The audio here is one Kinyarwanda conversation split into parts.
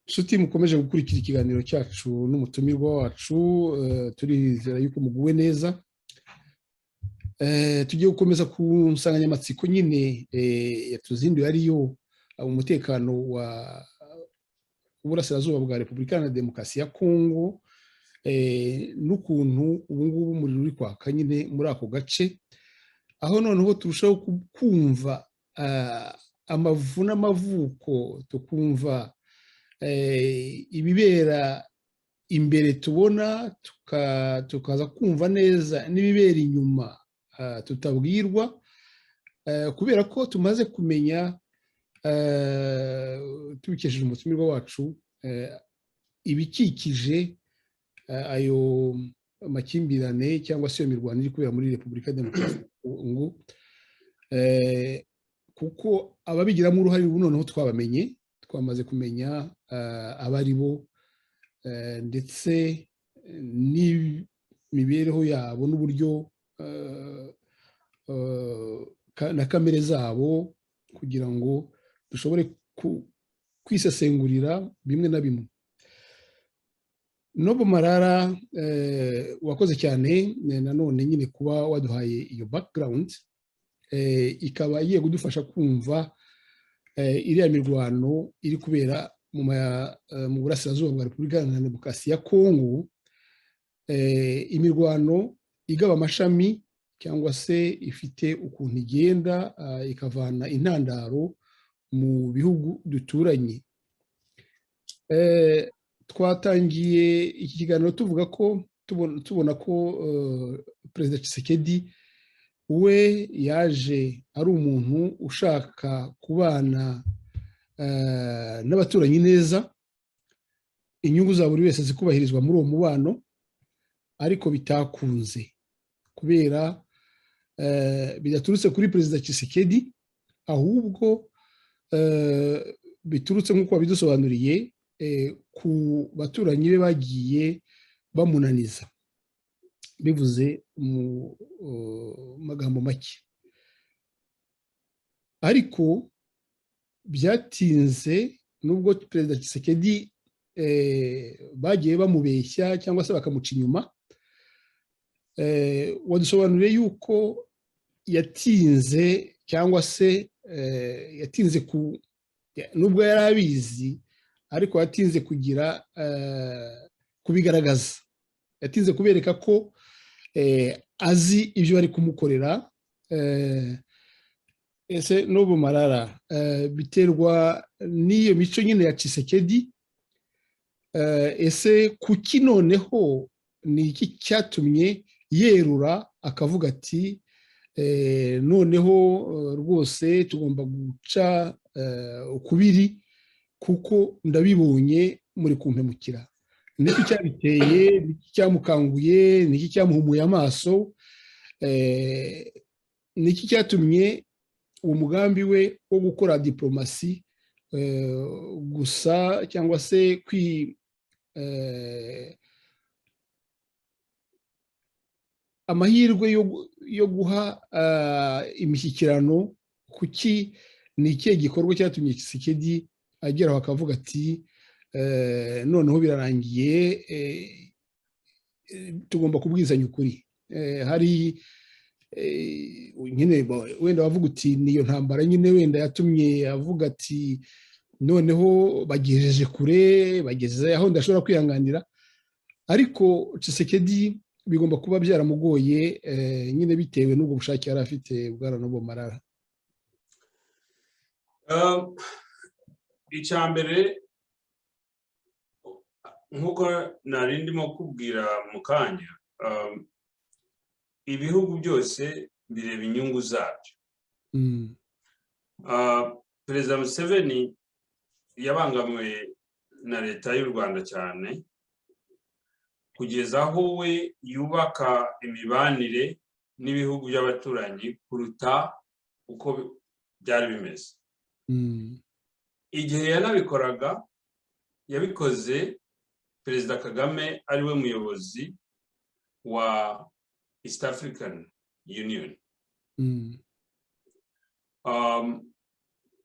nshuti mukomeje gukurikira ikiganiro cyacu n'umutumirwa wacu, turizera yuko muguwe neza. Tugiye gukomeza ku nsanganyamatsiko nyine yatuzinduye, ariyo umutekano w'uburasirazuba bwa Repubulika Iharanira Demokarasi ya Kongo, n'ukuntu ubu ngubu umuriro uri kwaka nyine muri ako gace, aho noneho turushaho kumva amavu n'amavuko, tukumva ibibera imbere tubona, tukaza kumva neza n'ibibera inyuma tutabwirwa, kubera ko tumaze kumenya, tubikesheje umutumirwa wacu, ibikikije ayo makimbirane cyangwa se iyo mirwano iri kubera muri Repubulika Demokarasi ya Kongo, kuko ababigiramo uruhare ubu noneho twabamenye, twamaze kumenya abari bo, ndetse n'imibereho yabo n'uburyo na kamere zabo, kugira ngo dushobore kwisesengurira bimwe na bimwe. Noble Marara, wakoze cyane nanone nyine kuba waduhaye iyo background, ikaba igiye kudufasha kumva iriya mirwano iri kubera mu burasirazuba bwa Repubulika Iharanira Demokarasi ya Kongo, imirwano igaba amashami cyangwa se ifite ukuntu igenda ikavana intandaro mu bihugu duturanye. Twatangiye iki kiganiro tuvuga ko tubona ko Perezida Tshisekedi we yaje ari umuntu ushaka kubana n'abaturanyi neza, inyungu za buri wese zikubahirizwa muri uwo mubano, ariko bitakunze kubera bidaturutse kuri Perezida Tshisekedi, ahubwo biturutse nk'uko wabidusobanuriye ku baturanyi be bagiye bamunaniza, bivuze mu magambo make. Ariko byatinze, nubwo Perezida Tshisekedi bagiye bamubeshya cyangwa se bakamuca inyuma, wadusobanuriye yuko yatinze, cyangwa se yatinze nubwo yari abizi, ariko yatinze kubigaragaza, yatinze kubereka ko azi ibyo bari kumukorera. Ese Noble Marara, biterwa n'iyo mico nyine ya Tshisekedi, ese kuki noneho ni iki cyatumye yerura akavuga ati noneho rwose tugomba guca ukubiri kuko ndabibonye muri kumpemukira? Niki cyabiteye? Niki cyamukanguye? Niki cyamuhumuye amaso? Niki cyatumye uwo mugambi we wo gukora diplomasi gusa, cyangwa se amahirwe yo guha imishyikirano? Kuki? Ni ikihe gikorwa cyatumye Tshisekedi ageraho akavuga ati noneho birarangiye, tugomba kubwizanya ukuri? Hari nyine wenda wavuga uti niyo ntambara nyine wenda yatumye avuga ati noneho bagejeje kure, bageze aho ndashobora kwihanganira, ariko Tshisekedi bigomba kuba byaramugoye nyine bitewe n'ubwo bushake yari afite, bwana Noble Marara. Icya mbere, nk'uko nari ndimo kubwira mu kanya, ibihugu byose bireba inyungu zabyo. Perezida Museveni yabangamiwe na leta y'u Rwanda cyane, kugeza aho we yubaka imibanire n'ibihugu by'abaturanyi kuruta uko byari bimeze. Igihe yanabikoraga, yabikoze Perezida Kagame ari we muyobozi wa East African Union.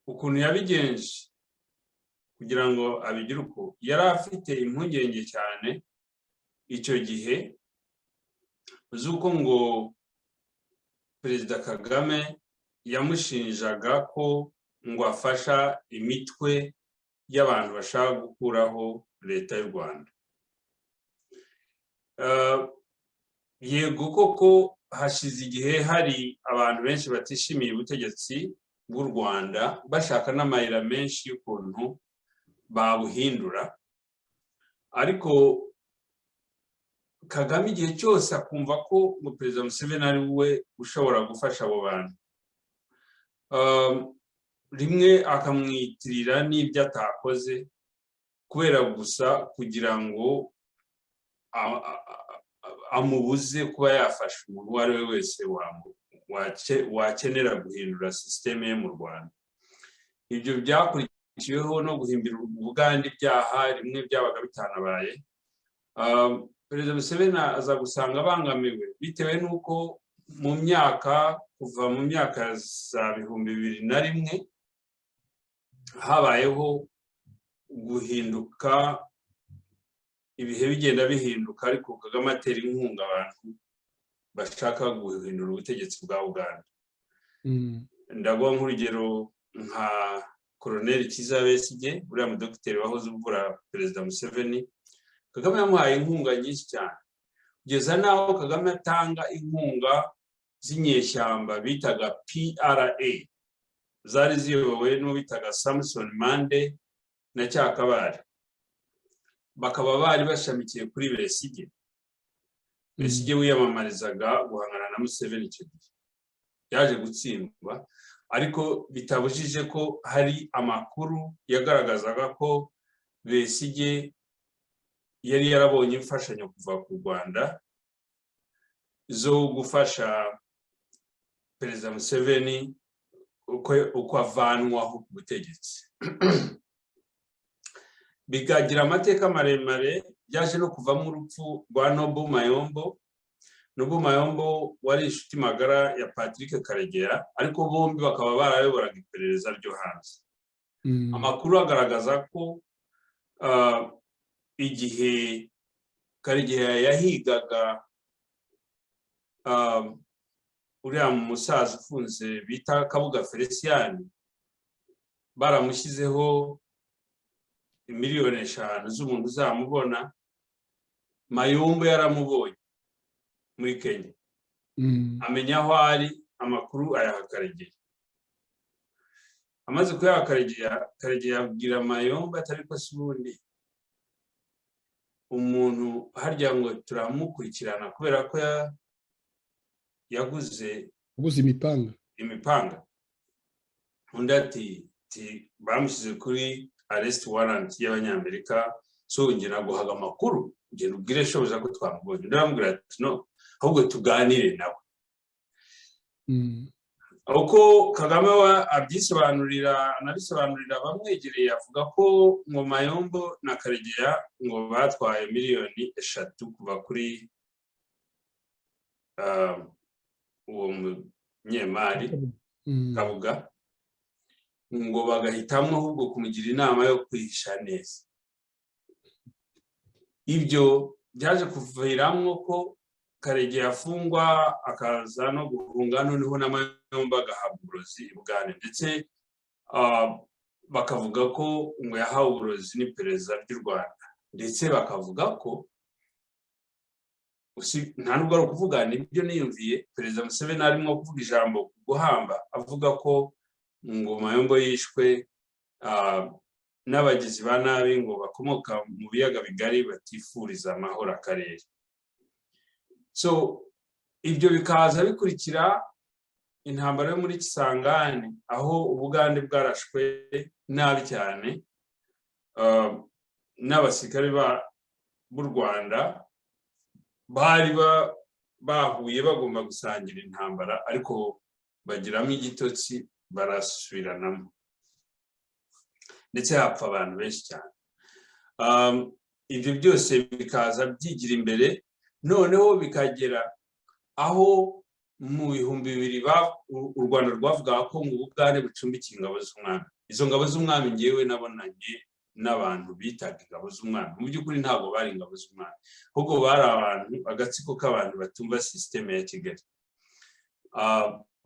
Ukuntu yabigenje kugira ngo abigire uko yari afite impungenge cyane icyo gihe z'uko ngo Perezida Kagame yamushinjaga ko ngo afasha imitwe y'abantu bashaka gukuraho leta y'u Rwanda. Yego koko hashize igihe hari abantu benshi batishimiye ubutegetsi bw'u Rwanda bashaka n'amayira menshi y'ukuntu babuhindura, ariko Kagame igihe cyose akumva ko ngo Perezida Museveni ari we ushobora gufasha abo bantu, rimwe akamwitirira n'ibyo atakoze kubera gusa kugira ngo amubuze kuba yafasha umuntu uwo ari we wese wakenera guhindura sisiteme ye mu Rwanda. Ibyo byakurikiweho no guhimbira ubugande ibyaha rimwe byabaga bitanabaye. Perezida Museveni aza gusanga abangamiwe bitewe n'uko mu myaka kuva mu myaka za 2001 habayeho guhinduka, ibihe bigenda bihinduka, ariko Kagame atera inkunga abantu bashaka guhindura ubutegetsi bwa Uganda. Ndaguha nk'urugero nka Colonel Kizza Besigye, uriya mudokiteri wahoze uvura Perezida Museveni. Kagame yamuhaye inkunga nyinshi cyane kugeza naho Kagame atanga inkunga z'inyeshyamba bitaga PRA, zari ziyobowe n'uwitaga Samson Mande na Cyakabari, bakaba bari bashamikiye kuri Besigye. Besigye wiyamamarizaga guhangana na Museveni icyo gihe, yaje gutsindwa, ariko bitabujije ko hari amakuru yagaragazaga ko Besigye yari yarabonye imfashanyo kuva ku Rwanda zo gufasha Perezida Museveni uko avanwaho ku butegetsi. Bikagira amateka maremare, byaje no kuvamo urupfu rwa Nobu Mayombo. Nobu Mayombo wari inshuti magara ya Patrick Karegeya, ariko bombi bakaba barayoboraga iperereza ryo hanze. Amakuru agaragaza ko igihe Karegeya yahigaga uriya musaza ufunze bita Kabuga Felicien, baramushyizeho miliyoni 5 z'umuntu uzamubona. Mayombo yaramubonye muri Kenya, amenya aho ari, amakuru ayaha Karegeya. Amaze kuyaha Karegeya abwira Mayombo atari ko sibundi umuntu harya ngo turamukurikirana kubera ko yaguze imipanga. Undi ati bamushyize kuri arrest warrant y'Abanyamerika, so nge naguhaga amakuru nge ubwire shoboza ko twamubonye. Ndamubwira ati no, ahubwo tuganire nawe. Uko Kagame anabisobanurira bamwegereye, avuga ko ngo Mayombo na Karegeya ngo batwaye miliyoni 3 kuva kuri uwo munyemari Kabuga, ngo bagahitamo ahubwo kumugira inama yo kwihisha neza. Ibyo byaje kuviramo ko Karegeya afungwa, akaza no guhunga, noneho na Mayombo agahabwa uburozi i Bugande, ndetse bakavuga ko ngo yahawe uburozi n'iperereza ry'u Rwanda, ndetse bakavuga ko nta nubwo ari ukuvuga, nibyo niyumviye, Perezida Museveni arimo kuvuga ijambo guhamba, avuga ko ngo Mayombo yishwe n'abagizi ba nabi ngo bakomoka mu biyaga bigari batifuriza amahoro akarere. So ibyo bikaza bikurikira intambara yo muri Kisangani, aho Ubugande bwarashwe nabi cyane n'abasirikare b'u Rwanda bari bahuye bagomba gusangira intambara, ariko bagiramo igitotsi barasubiranamo, ndetse hapfa abantu benshi cyane. Ibyo byose bikaza byigira imbere, noneho bikagera aho mu 2000 u Rwanda rwavuga ko mu Bugande bucumbikiye ingabo z'umwami. Izo ngabo z'umwami ngewe nabonanye n'abantu bitaga ingabo z'umwami. Mu by'ukuri ntabwo bari ingabo z'umwami, ahubwo bari abantu, agatsiko k'abantu batumva sisiteme ya Kigali.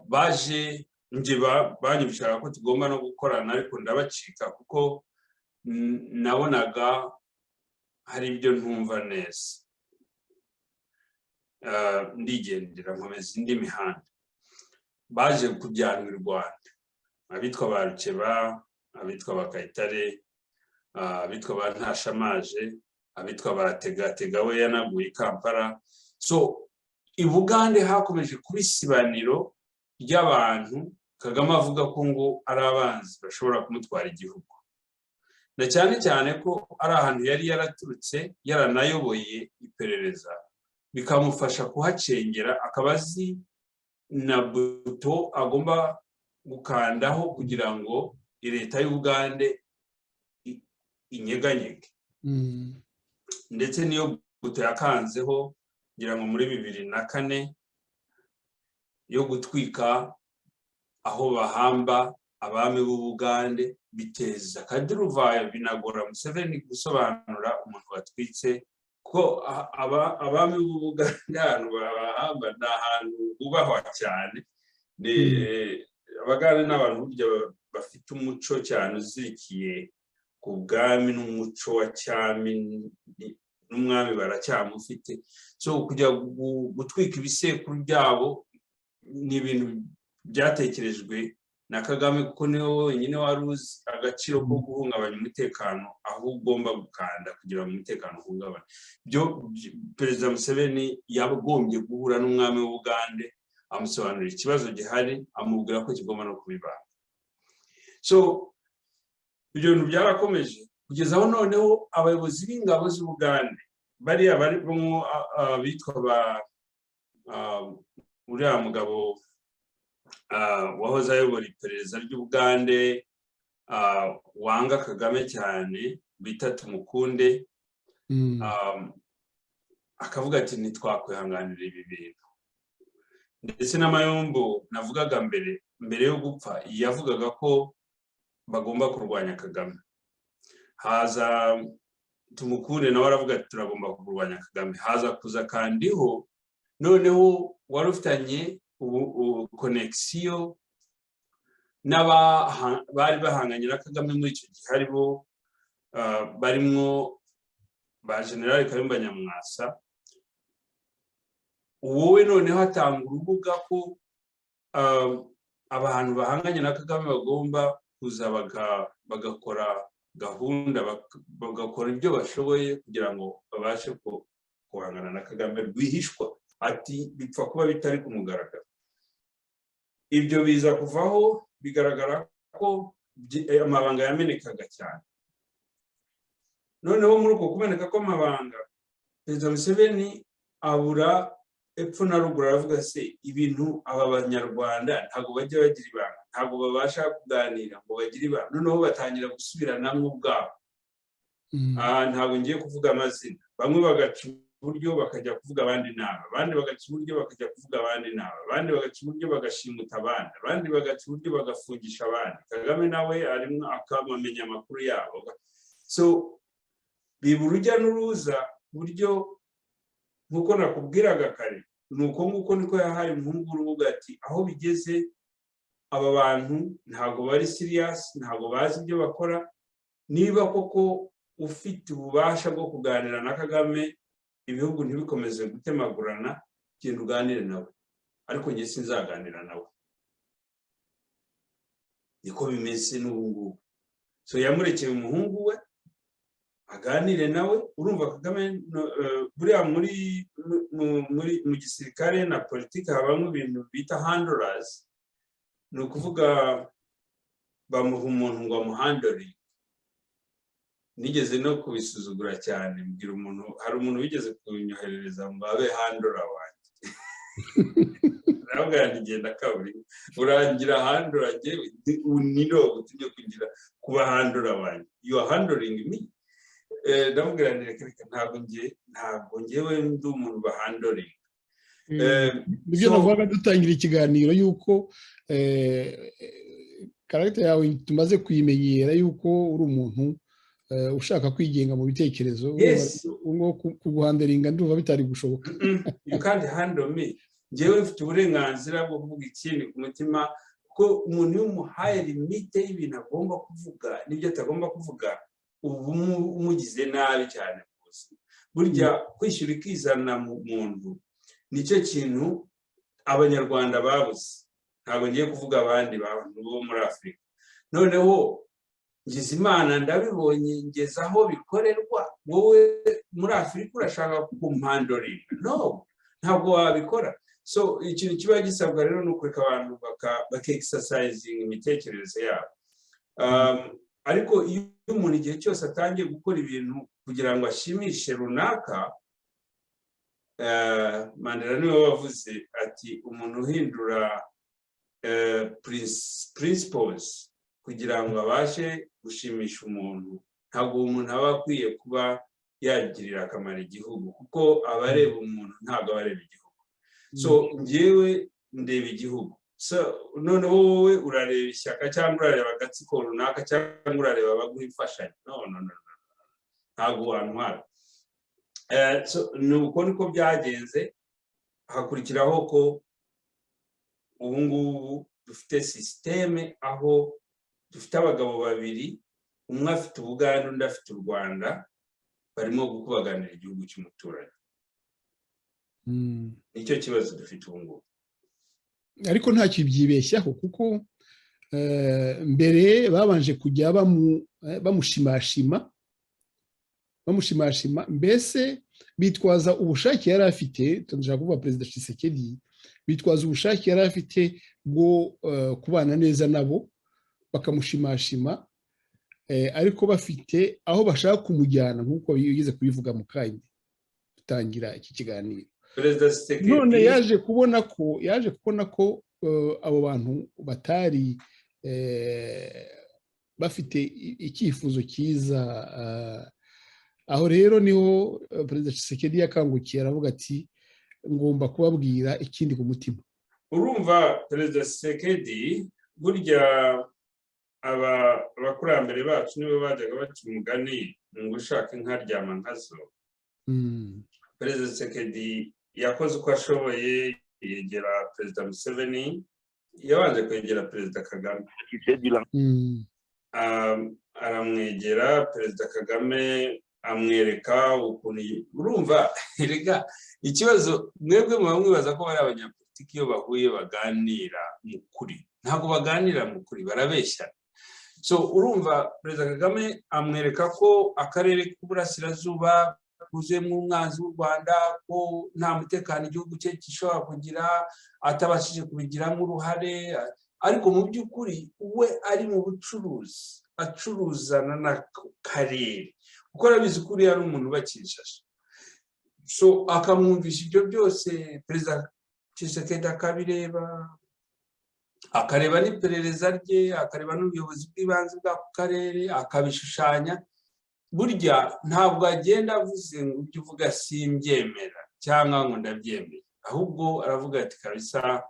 Baje nje banyibishaka ko tugomba no gukorana, ariko ndabacika kuko nabonaga hari ibyo ntumva neza. Ndigendera nkomeza indi mihanda. Baje kujyanwa i Rwanda, abitwa ba Rukeba, abitwa ba Kayitare, abitwa ba Ntashamaje, abitwa ba Tegatega we yanaguye i Kampala. So i Bugande hakomeje kuba isibaniro ry'abantu Kagame avuga ko ngo ari abanzi bashobora kumutwara igihugu, na cyane cyane ko ari ahantu yari yaraturutse, yaranayoboye iperereza, bikamufasha kuhacengera, akaba azi na buto agomba gukandaho kugira ngo leta y'Ubugande inyeganyege. Ndetse niyo buto yakanzeho ngira ngo muri 2004 yo gutwika aho bahamba abami b'Ubugande, biteza akaduruvayo, binagora Museveni gusobanura umuntu watwitse ko abami b'Ubugande ahantu bahamba ni ahantu bubahwa cyane. Abagande n'abantu burya bafite umuco cyane uzirikiye ku bwami n'umuco wa cyami, n'umwami baracyamufite. So kujya gutwika ibisekuru byabo ni ibintu byatekerejwe na Kagame, kuko niwe wenyine wari uzi agaciro ko guhungabanya umutekano, aho ugomba gukanda kugira ngo umutekano uhungabane. Byo Perezida Museveni yagombye guhura n'umwami w'Ubugande, amusobanurira ikibazo gihari, amubwira ko kigomba no kubibana. So ibyo bintu byarakomeje kugeza aho noneho abayobozi b'ingabo z'Ubugande bariya barimo bitwa uriya mugabo wahoze ayobora iperereza ry'Ubugande, wanga Kagame cyane, bita Tumukunde, akavuga ati ntitwakwihanganira ibi bintu. Ndetse n'Amayombo navugaga mbere yo gupfa yavugaga ko bagomba kurwanya Kagame. Haza Tumukunde nawe aravuga ati turagomba kurwanya Kagame. Haza kuza kandiho noneho wari ufitanye connexion bari bahanganye na Kagame muri icyo gihe, haribo barimo ba General Kayumba Nyamwasa. Wowe noneho atanga urubuga ko abantu bahanganye na Kagame bagomba kuza bagakora gahunda, bagakora ibyo bashoboye kugira ngo babashe guhangana na Kagame rwihishwa. Ati bipfa kuba bitari ku mugaragaro. Ibyo biza kuvaho, bigaragara ko amabanga yamenekaga cyane. Noneho muri uko kumeneka ko amabanga, Perezida Museveni abura epfo na ruguru, aravuga se ibintu aba banyarwanda ntabwo bajya bagira ibanga, ntabwo babasha kuganira ngo bagire ibanga. Noneho batangira gusubiranamo ubwabo. Ntabwo ngiye kuvuga amazina, bamwe bagaca uburyo bakajya kuvuga abandi naba, abandi bagaca uburyo bakajya kuvuga abandi naba, abandi bagaca uburyo bagashimuta abandi, abandi bagaca uburyo bagafungisha abandi. Kagame nawe arimo akamamenya amakuru yabo. So biba urujya n'uruza, buryo nkuko nakubwiraga kare, nuko nguko niko yahaye umuhungu urubuga ati aho bigeze aba bantu ntabwo bari serious, ntabwo bazi ibyo bakora. Niba koko ufite ububasha bwo kuganira na Kagame, ibihugu ntibikomeze gutemagurana, genda uganire nawe, ariko njye sinzaganira nawe. Niko bimeze n'ubu ngubu. So yamurekeye umuhungu we aganire nawe. Urumva Kagame buriya mu gisirikare na politiki habamo ibintu bita handlers, ni ukuvuga bamuha umuntu ngo amuhandle. Nigeze no kubisuzugura cyane, mbwira umuntu, hari umuntu wigeze kunyoherereza ngo abe handler wanjye. Nabwo yandigenda kaburi, urangira handler njye uniro gutinye kugira kuba handler wanjye. You are handling me. Ndamubwira reka ntabwo ngewe ndi umuntu bahandling. Nibyo navuga dutangira ikiganiro yuko karagita yawe tumaze kuyimenyera yuko uri umuntu ushaka kwigenga mu bitekerezo Yes. kuguhanderinga ndumva bitari gushoboka. You can't handle me. Njyewe mfite uburenganzira bwo kuvuga ikindi ku mutima, ko umuntu iyo umuhaye limite y'ibintu agomba kuvuga n'ibyo atagomba kuvuga, ubu umugize nabi cyane rwose. Burya kwishyura ikizana mu muntu nicyo kintu abanyarwanda babuze. Ntabwo ngiye kuvuga abandi bantu bo muri Afurika. Noneho ngize Imana ndabibonye ngeze aho bikorerwa, wowe muri Afurika urashaka kumpandoringa? No, ntabwo wabikora. So ikintu kiba gisabwa rero ni ukureka abantu baka-exercising imitekerereze yabo. Ariko iyo umuntu igihe cyose atangiye gukora ibintu kugira ngo ashimishe runaka, Mandela niwe wavuze ati umuntu uhindura principles kugira ngo abashe gushimisha umuntu, ntabwo umuntu aba akwiye kuba yagirira akamaro igihugu, kuko abareba umuntu ntabwo abareba igihugu. So njyewe ndeba igihugu. So noneho wowe urareba ishyaka cyangwa urareba agatsiko runaka cyangwa urareba abaguha imfashanyo. No, ntabwo wantwara. So nuko niko byagenze. Hakurikiraho ko ubu ngubu dufite systeme aho dufite abagabo babiri, umwe afite Ubugande undi afite u Rwanda, barimo gukubaganira igihugu cy'umuturanyi. Nicyo kibazo dufite ubu ngubu. Ariko nta kibyibeshyaho, kuko mbere babanje kujya bamushimashima, mbese bitwaza ubushake yari afite. Tunashaka kuvuga Perezida Tshisekedi, bitwaza ubushake yari afite bwo kubana neza nabo, bakamushimashima, ariko bafite aho bashaka kumujyana, nk'uko yigeze kubivuga mu kanya dutangira iki kiganiro. None yaje kubona ko abo bantu batari bafite icyifuzo cyiza. Aho rero niho Perezida Tshisekedi yakangukiye, aravuga ati ngomba kubabwira ikindi ku mutima. Urumva Perezida Tshisekedi, burya abakurambere bacu nibo bajyaga baca umugani ngo ushaka inka aryama nkazo. Perezida Tshisekedi yakoze uko ashoboye, yegera Perezida Museveni, yabanje kwegera Perezida Kagame. Aramwegera Perezida Kagame, amwereka ukuntu. Urumva erega ikibazo mwebwe muba mwibaza ko bari abanyapolitiki iyo bahuye baganira mu kuri. Ntabwo baganira mu kuri, barabeshya. So urumva Perezida Kagame amwereka ko akarere k'Uburasirazuba kuzuyemo umwanzi w'u Rwanda, ko nta mutekano igihugu cye gishobora kugira, atabashije kubigiramo uruhare. Ariko mu by'ukuri we ari mu bucuruzi, acuruzana n'akarere, kuko arabizi ko uriya ari umuntu ubakishije. So akamwumvisha ibyo byose Perezida Tshisekedi akabireba, akareba n'iperereza rye, akareba n'ubuyobozi bw'ibanze bw'ako karere, akabishushanya. Burya ntabwo agenda avuze ngo ibyo uvuga simbyemera cyangwa ngo ndabyemeye, ahubwo aravuga ati kabisa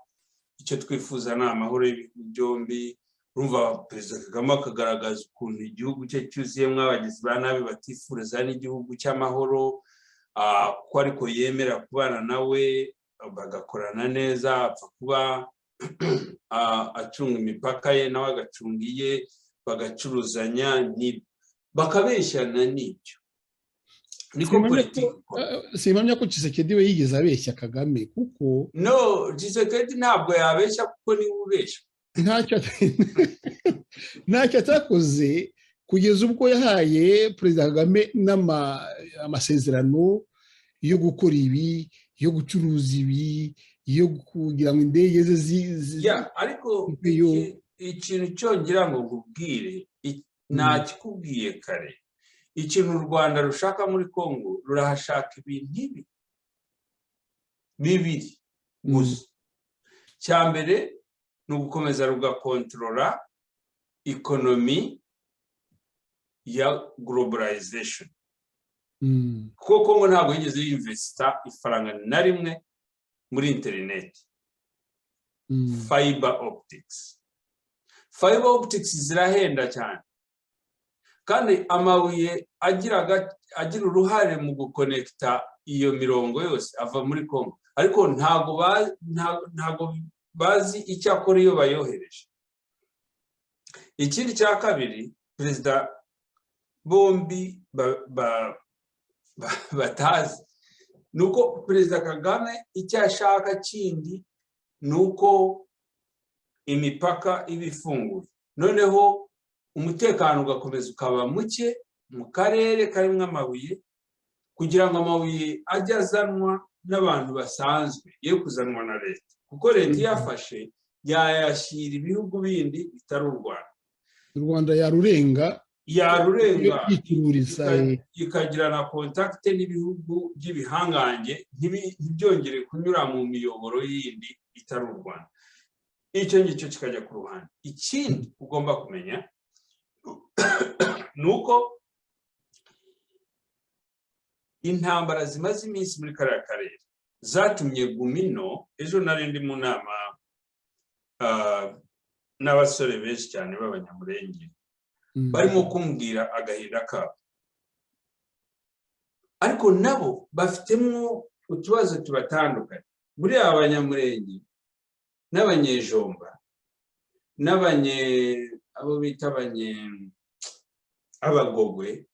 icyo twifuza ni amahoro y'ibihugu byombi. Urumva Perezida Kagame akagaragaza ukuntu igihugu cye cyuzuyemo abagizi ba nabi batifuriza n'igihugu cy'amahoro, ko ariko yemera kubana nawe, bagakorana neza, apfa kuba acunga imipaka ye nawe agacunga iye, bagacuruzanya, bakabeshyana. N'ibyo niko politiki. Simpamya ko Tshisekedi we yigeze abeshya Kagame, kuko no, Tshisekedi ntabwo yabeshya, kuko niwe ubeshya. ntacyo atakoze kugeza ubwo yahaye Perezida Kagame amasezerano yo gukora ibi, yo gucuruza ibi, yo kugira ngo indege ze ariko ikintu cyongera ngo nkubwire, ntakikubwiye kare, ikintu u Rwanda rushaka muri Kongo, rurahashaka ibintu bibiri gusa. Cya mbere ni ugukomeza rugakontorora ikonomi ya globalization, kuko Kongo ntabwo yigeze yinvesta ifaranga na rimwe muri interineti. Fiber optics zirahenda cyane. kandi amabuye agira uruhare mu gukonekita iyo mirongo yose ava muri Congo, ariko ntago bazi icyo akora iyo bayohereje. Ikindi cya kabiri perezida bombi batazi nuko perezida Kagame icyo ashaka kindi nuko imipaka iba ifunguye, noneho umutekano ugakomeza ukaba muke mu karere karimo amabuye, kugira ngo amabuye ajye azanwa n'abantu basanzwe ye kuzanwa na leta, kuko leta yafashe yayashyira ibihugu bindi bitari u Rwanda yarurenga ikagira na kontakite n'ibihugu by'ibihangange ntibyongere kunyura mu miyoboro yindi itari u Rwanda. Icyo ngicyo kikajya ku ruhande. Ikindi ugomba kumenya nuko intambara zimaze iminsi muri kariya karere zatumye Gumino, ejo nari ndi mu nama n'abasore benshi cyane b'abanyamurenge barimo kumbwira agahinda kabo, ariko nabo bafitemo utubazo tubatandukanye. Muri aba banyamurenge n'abanyejomba abo bita abagogwe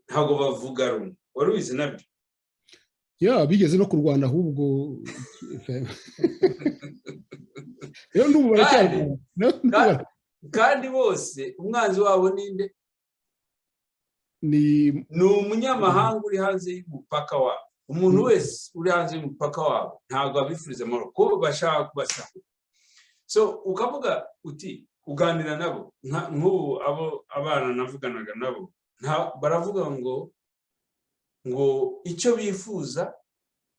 ntabwo bavuga rumwe. Wari ubizi nabyo? Bigeze no kurwana ahubwo rero n'ubu baracyarwana kandi bose umwanzi wabo ninde? Ni umunyamahanga uri hanze y'umupaka wabo. Umuntu wese uri hanze y'umupaka wabo ntabwo abifuriza amahoro, ko bashaka kubasahura. So ukavuga uti uganira nabo nk'ubu abana navuganaga nabo baravuga ngo icyo bifuza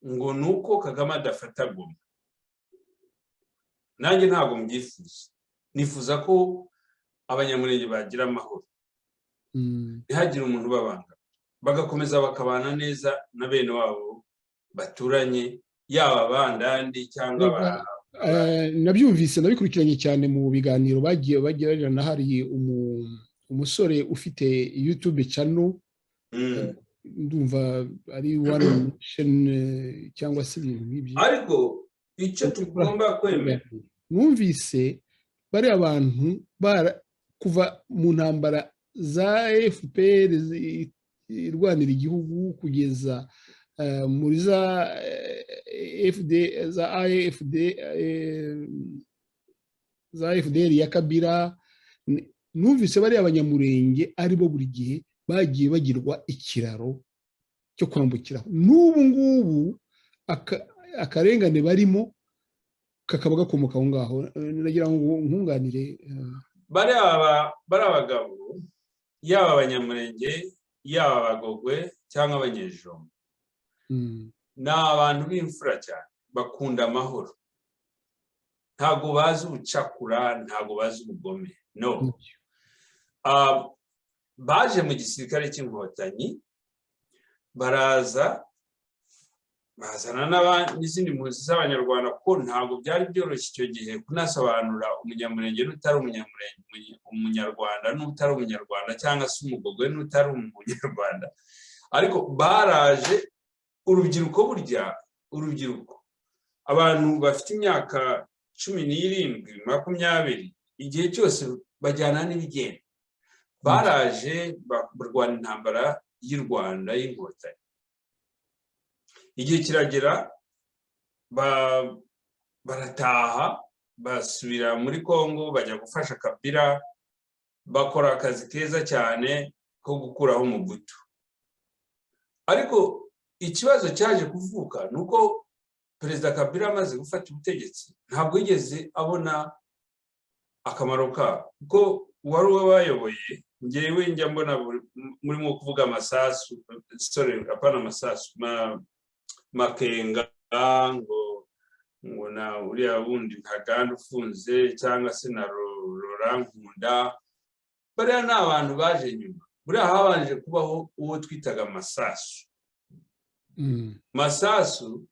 ngo nuko Kagame adafata Goma. Nanjye ntabwo mbyifuza, nifuza ko abanyamurenge bagira amahoro, ntihagire umuntu ubabanga, bagakomeza bakabana neza na bene wabo baturanye, yaba abandandi cyangwa nabyumvise nabikurikiranye cyane mu biganiro bagiye bagirana. Hari umusore ufite YouTube channel, ndumva ari One Nation cyangwa se ibintu nk'ibyo, ariko icyo tugomba kwemera, numvise bari abantu kuva mu ntambara za FPR irwanira igihugu kugeza muri za FDR ya Kabila, numvise bari abanyamurenge aribo buri gihe bagiye bagirwa ikiraro cyo kwambukiraho. N'ubu ngubu akarengane barimo kakaba gakomoka aho ngaho. Nagira ngo nkunganire bari abagabo, yaba abanyamurenge, yaba abagogwe cyangwa abanyejomba, ni abantu b'imfura cyane, bakunda amahoro, ntabwo bazi ubucakura, ntabwo bazi ubugome. No, baje mu gisirikare cy'inkotanyi, bazana n'izindi mpunzi z'abanyarwanda, kuko ntabwo byari byoroshye icyo gihe kunasobanura umunyamurenge n'utari umunyarwanda n'utari umunyarwanda, cyangwa se umugogwe n'utari umunyarwanda. Ariko baraje urubyiruko, burya urubyiruko, abantu bafite imyaka 17, 20, igihe cyose bajyana n'ibigenda. Baraje barwana intambara y'u Rwanda y'inkotanyi. Igihe kiragera barataha, basubira muri Congo, bajya gufasha Kabila, bakora akazi keza cyane ko gukuraho Mobutu. Ariko ikibazo cyaje kuvuka nuko perezida Kabila amaze gufata ubutegetsi ntabwo yigeze abona akamaro ka, kuko wari wabayoboye. Ngewe njya mbona murimo kuvuga amasasu, apana amasasu, Makenga ngo na uriya wundi Ntaganda ufunze, cyangwa se na Laurent Nkunda. Bariya ni abantu baje nyuma. Buriya habanje kubaho uwo twitaga Masasu. Masasu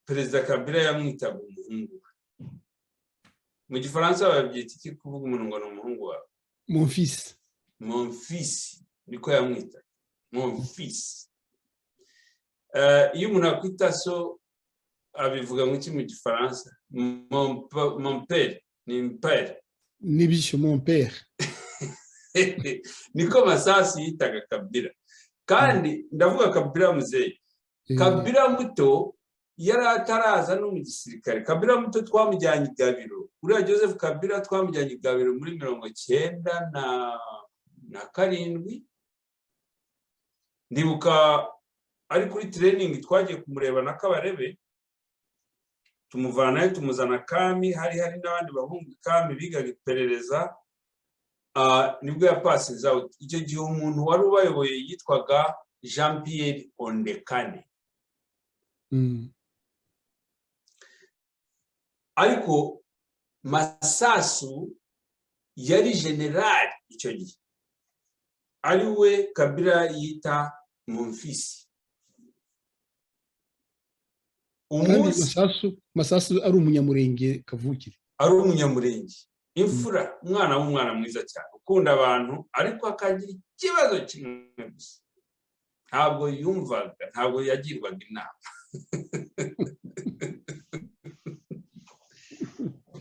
perezida Kabila yamwitaga umuhungu we. mu gifaransa babyita iki kuvuga umuntu ngo ni umuhungu wawe? mon fils. Mon fils niko yamwita, mon fils. Iyo umuntu akwita so abivuga mu iki mu gifaransa? Mon père, ni père. Nibisho mon père. Niko Masasu yitaga Kabila. Kandi ndavuga Kabila muzeyi. Kabila muto yari ataraza no mu gisirikare. Kabila muto twamujyanye Gabiro. Uriya Joseph Kabila twamujyanye Gabiro muri 1997. Ndibuka ari kuri training twagiye kumureba na Kabarebe, tumuvanayo tumuzana Kami, hari n'abandi bahungu Kami bigaga iperereza. Nibwo yapasize out. Icyo gihe umuntu wari ubayoboye yitwaga Jean Pierre Ondekane. Ariko Masasu yari general icyo gihe, ari we Kabila yita mon fils. Masasu ari umunyamurenge kavukire, ari umunyamurenge, imfura, umwana w'umwana mwiza cyane, ukunda abantu, ariko akagira ikibazo kimwe gusa, ntabwo yumvaga, ntabwo yagirwaga inama.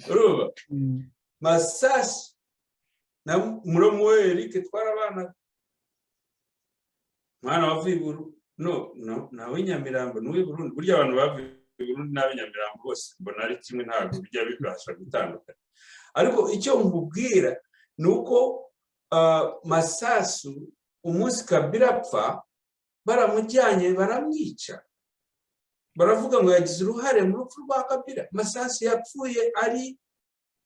Uruba Masasu na muramu we Eric twarabana, mwana wa Viburu nawe Nyamirambo n'uwi Burundi. Burya abantu bavuye Burundi n'abe Nyamirambo bose mbona ari kimwe, ntabwo bijya bibasha gutandukana. Ariko icyo mbubwira nuko Masasu umunsi Kabila apfa baramujyanye baramwica, baravuga ngo yagize uruhare mu rupfu rwa Kabila. Masasu yapfuye ari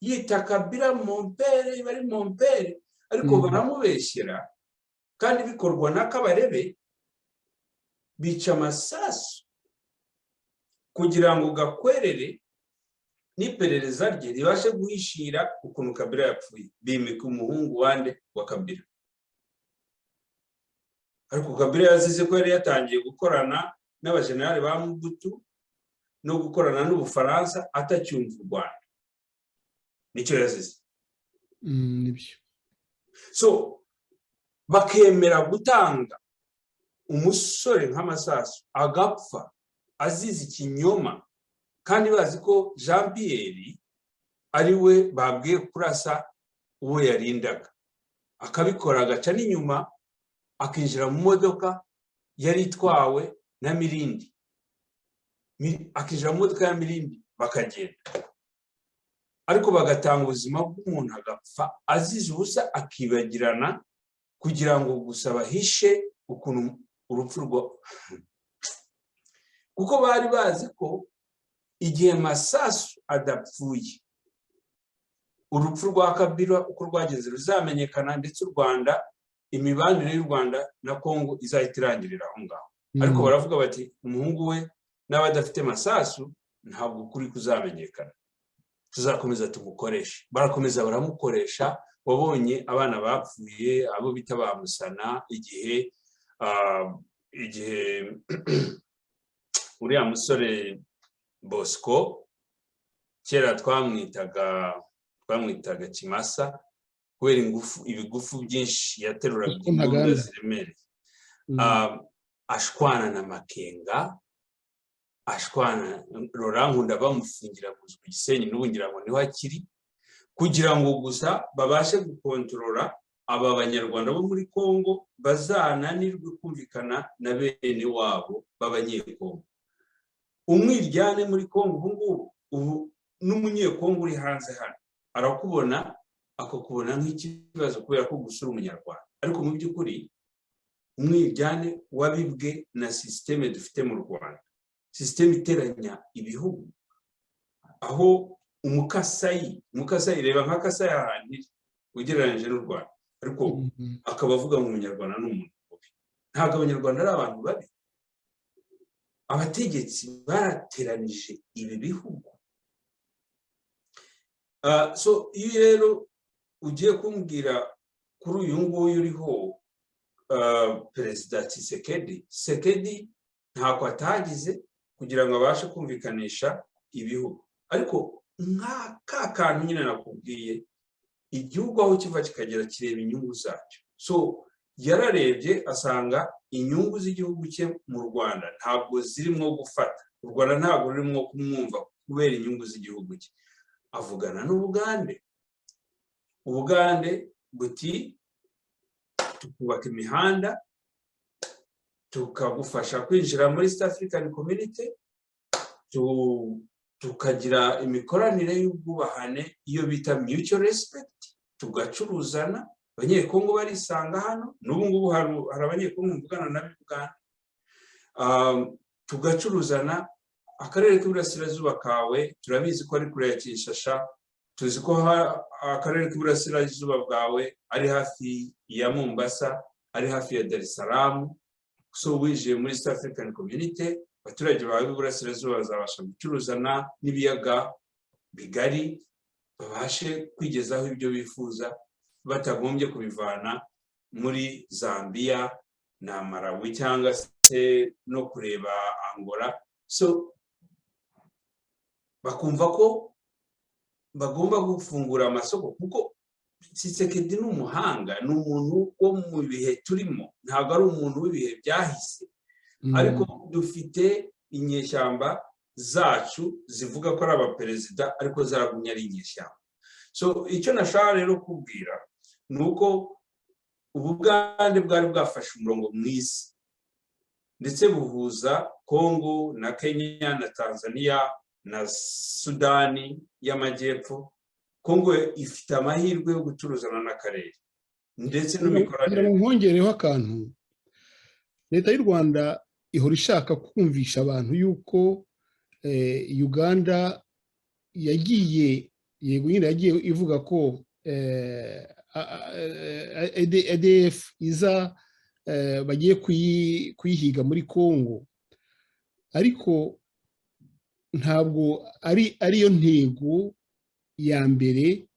yita Kabila mon père, bari mon père, ariko baramubeshyera kandi bikorwa na Kabarebe. Bica Masasu kugira ngo gakwerere n'iperereza rye ribashe guhishira ukuntu Kabila yapfuye, bimika umuhungu wande wa Kabila. Ariko Kabila yazize ko yari yatangiye gukorana n'abajenerali ba Mobutu no gukorana n'Ubufaransa atacyumva u Rwanda, nicyo yazize. Nibyo. So bakemera gutanga umusore nka Masasu agapfa azize ikinyoma, kandi bazi ko Jean Pierre ari we babwiye kurasa uwo yarindaga, akabikora agaca n'inyuma akinjira mu modoka yari itwawe na Mirindi, akinjira mu modoka ya Mirindi bakagenda, ariko bagatanga ubuzima bw'umuntu agapfa azize ubusa akibagirana kugira ngo gusa bahishe ukuntu urupfu rwo. Kuko bari bazi ko igihe Masasu adapfuye urupfu rwa Kabila uko rwageze ruzamenyekana, ndetse u Rwanda, imibanire y'u Rwanda na Kongo izahita irangirira aho ngaho. Ariko baravuga bati umuhungu we n'abadafite Masasu ntabwo kuri kuzamenyekana, tuzakomeza tumukoresha. Barakomeza baramukoresha. Wabonye abana bapfuye abo bita ba Musana igihe uriya musore Bosco kera twamwitaga Kimasa kubera ibigufu byinshi yateruraga imbunda ziremereye. Ashwana na Makenga, ashwana Laurent Nkunda bamufungira ku Gisenyi, n'ubu ngira ngo niho akiri, kugira ngo gusa babashe gukontorora aba banyarwanda bo muri Kongo bazananirwe kumvikana na bene wabo b'abanyekongo. Umwiryane muri Kongo ubu n'umunyekongo uri hanze hano arakubona akakubona nk'ikibazo kubera ko gusura umunyarwanda, ariko mu by'ukuri umwiryane wabibwe na systeme dufite mu Rwanda, systeme iteranya ibihugu, aho umukasai reba nka Kasai ahantu ugereranyije n'u Rwanda, ariko akaba avuga ngo umunyarwanda n'umuntu mubi. Ntabwo abanyarwanda ari abantu babi, abategetsi barateranije ibi bihugu. So iyo rero ugiye kumbwira kuri uyu nguyu uriho Perezida Tshisekedi ntako atagize kugira ngo abashe kumvikanisha ibihugu, ariko ka kantu nyine nakubwiye, igihugu aho kiva kikagera kireba inyungu zacyo. So yararebye asanga inyungu z'igihugu cye mu Rwanda ntabwo zirimo gufata, u Rwanda ntabwo rurimo kumwumva kubera inyungu z'igihugu cye. Avugana n'Ubugande, Ubugande buti tukubaka imihanda, tukagufasha kwinjira muri East African Community, tukagira imikoranire y'ubwubahane iyo bita mutual respect, tugacuruzana. Abanyekongo barisanga hano, n'ubu ngubu hari abanyekongo mvugana na Uganda, tugacuruzana. Akarere k'Iburasirazuba kawe turabizi ko ari kure ya Kinshasa, tuzi ko akarere k'Iburasirazuba bwawe ari hafi ya Mombasa, ari hafi ya Dar es Salaam. So wije muri East African Community, abaturage bawe b'Iburasirazuba bazabasha gucuruzana n'ibiyaga bigari, babashe kwigezaho ibyo bifuza batagombye kubivana muri Zambia na Malawi cyangwa se no kureba Angola. So bakumva ko bagomba gufungura amasoko, kuko Tshisekedi ni umuhanga, ni umuntu wo mu bihe turimo, ntabwo ari umuntu w'ibihe byahise. Ariko dufite inyeshyamba zacu zivuga ko ari abaperezida ariko zaragumye ari inyeshyamba. So icyo nashaka rero kubwira ni uko Ubugande bwari bwafashe umurongo mwiza, ndetse buhuza Kongo na Kenya na Tanzania na Sudani y'Amajyepfo. Kongo ifite amahirwe yo gucuruzana n'akarere ndetse n'imikoranire. Nkongereho akantu, leta y'u Rwanda ihora ishaka kumvisha abantu yuko Uganda yagiye, yego nyine yagiye ivuga ko ADF iza bagiye kuyihiga muri Kongo, ariko ntabwo ariyo ntego ya mbere